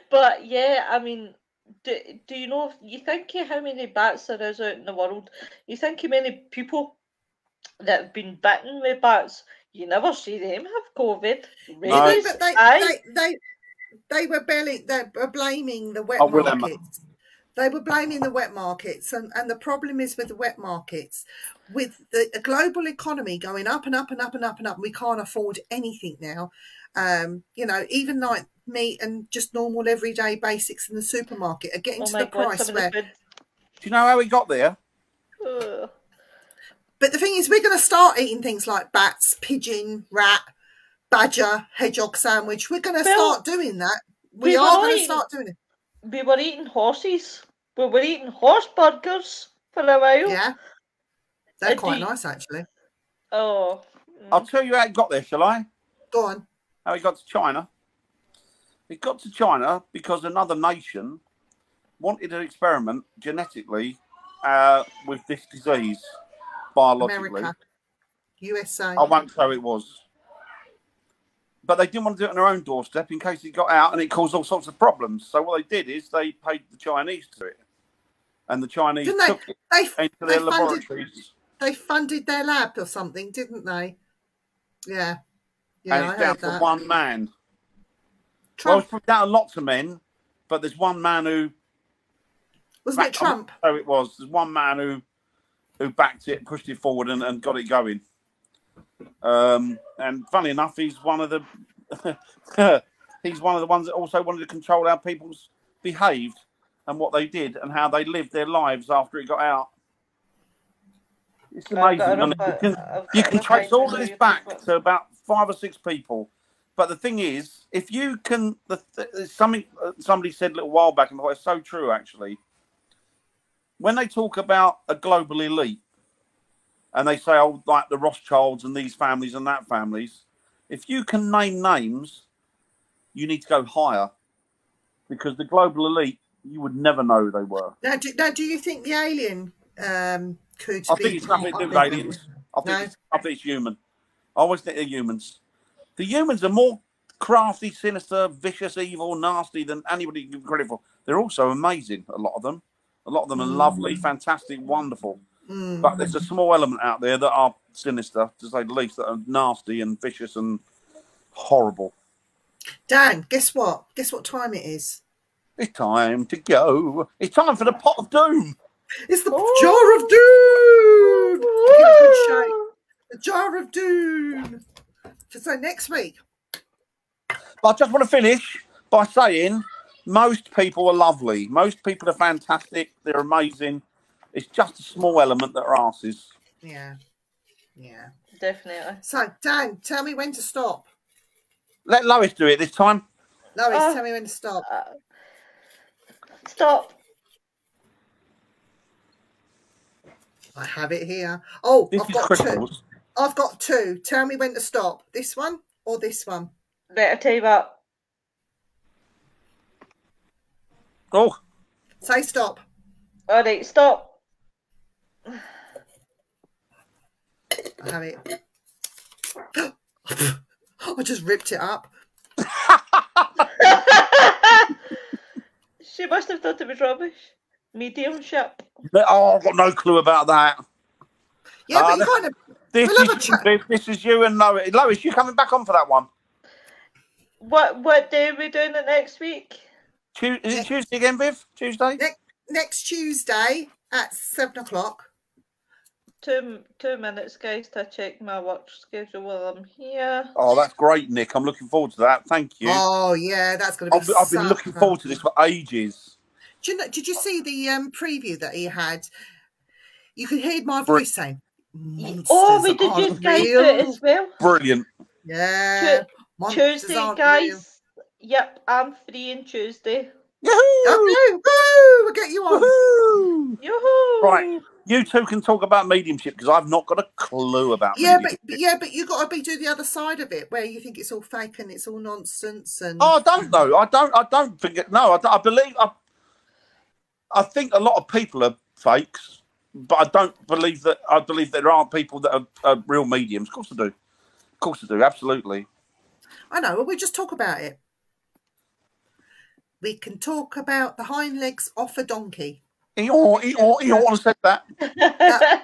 But yeah, I mean, do you know? You think of how many bats there is out in the world? You think of many people that have been bitten with bats. You never see them have COVID. Really? No, but they were blaming the wet markets. They were blaming the wet markets, and the problem is with the wet markets, with the global economy going up and up and up and up and up, we can't afford anything now. You know, even like meat and just normal everyday basics in the supermarket are getting to the price where... Do you know how we got there? But the thing is, we're going to start eating things like bats, pigeon, rat, badger, hedgehog sandwich. We're going to start doing that. We are going to start doing it. We were eating horses. We were eating horse burgers for a while. Yeah. They're quite nice, actually. Oh. I'll tell you how it got there, shall I? Go on. How it got to China. It got to China because another nation wanted to experiment genetically with this disease, biologically. America. USA. I won't say it was. But they didn't want to do it on their own doorstep in case it got out and it caused all sorts of problems. So what they did is they paid the Chinese to it. And the Chinese took it into their laboratories. They funded their lab or something, didn't they? Yeah. Yeah, and it's down to one man. Trump. Well, it's down to lots of men, but there's one man who... Wasn't it Trump? So it was. There's one man who backed it, pushed it forward and got it going. And funny enough, he's one of the ones that also wanted to control how people behaved and what they did and how they lived their lives after it got out. It's amazing. You can trace all of this back to about 5 or 6 people. But the thing is, if you can, somebody said a little while back, and it's so true actually. When they talk about a global elite, and they say, oh, like the Rothschilds and these families and that families, if you can name names, you need to go higher. Because the global elite, you would never know who they were. Now, do you think the alien could I think it's nothing to do with aliens. I think it's human. I always think they're humans. The humans are more crafty, sinister, vicious, evil, nasty than anybody can give credit for. They're also amazing, a lot of them. A lot of them are lovely, fantastic, wonderful. But there's a small element out there that are sinister, to say the least, that are nasty and vicious and horrible. Dan, guess what? Guess what time it is? It's time to go. It's time for the pot of doom. It's the jar of doom. Give it a good shake. The jar of doom. So next week. But I just want to finish by saying most people are lovely. Most people are fantastic. They're amazing. It's just a small element that are arses. Yeah. Yeah. Definitely. So, Dan, tell me when to stop. Let Lois do it this time. Lois, tell me when to stop. Stop. I have it here. Oh, I've got 2. I've got 2. Tell me when to stop. This one or this one? Better tell you what. Oh. Say stop. All right, stop. I have it. I just ripped it up. She must have thought it was rubbish. Mediumship. Oh, I've got no clue about that. Yeah, but you kind of... This is you and Lois. Lois, you coming back on for that one? What day are we doing it next week? Is it Tuesday again, Viv? Tuesday? Next Tuesday at 7 o'clock. 2 minutes, guys, to check my work schedule while I'm here. Oh, that's great, Nick. I'm looking forward to that. Thank you. Oh, yeah, that's going to be I've been looking forward to this for ages. Did you see the preview that he had? You could hear my voice saying, we did you guys do it as well? Brilliant. Yeah. Tuesday, guys. Real. Yep, I'm free on Tuesday. Yoo-hoo! Woo! We'll get you on. Woo-hoo! Yoo-hoo! Right. You two can talk about mediumship because I've not got a clue about mediumship. But you got to do the other side of it where you think it's all fake and it's all nonsense. And I don't know. I don't think it. No, I believe. I think a lot of people are fakes, but I don't believe that. I believe there are people that are real mediums. Of course I do. Of course I do. Absolutely. I know. Well, we just talk about it. We can talk about the hind legs off a donkey. I said that. That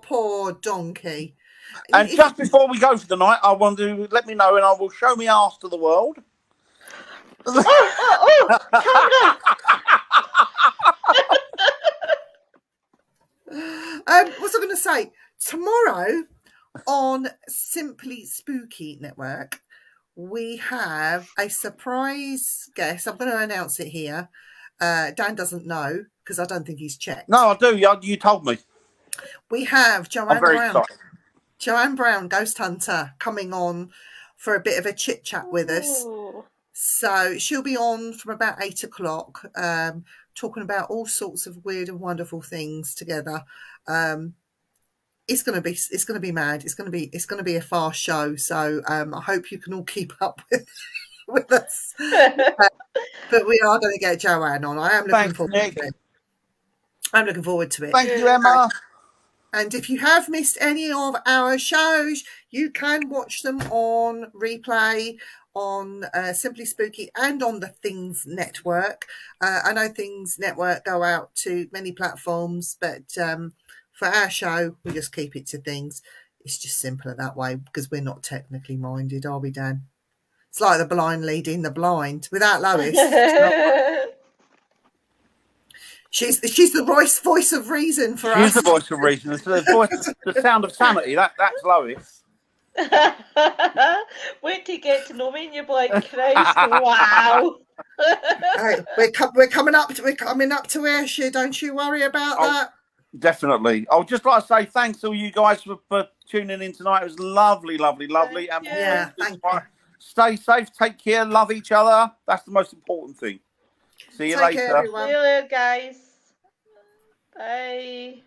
poor donkey. And just before we go for the night, I want to let me know, and I will show me ass to the world. Camera! What's I going to say? Tomorrow on Simply Spooky Network, we have a surprise guest. I'm going to announce it here. Dan doesn't know because I don't think he's checked. No, I do. You told me. We have Joanne Brown. Excited. Joanne Brown, Ghost Hunter, coming on for a bit of a chit chat with us. So she'll be on from about 8 o'clock, talking about all sorts of weird and wonderful things together. It's gonna be mad. It's gonna be a fast show. So I hope you can all keep up with us. But we are going to get Joanne on. I am looking forward to it. I'm looking forward to it. Thank you, Emma. And if you have missed any of our shows, you can watch them on replay on Simply Spooky and on the Things Network. I know Things Network go out to many platforms, but for our show, we just keep it to Things. It's just simpler that way because we're not technically minded, are we, Dan? It's like the blind leading the blind. Without Lois, she's the voice of reason for us. She's the voice of reason. It's the sound of sanity. That's Lois. Wait till you get to know me and you're like, Christ, wow. Right, we're coming up to Ayrshire. Don't you worry about that. Definitely. I would just like to say thanks to all you guys for tuning in tonight. It was lovely. And yeah, thank you. Stay safe, take care, love each other. That's the most important thing. See you later. See you later, guys. Bye.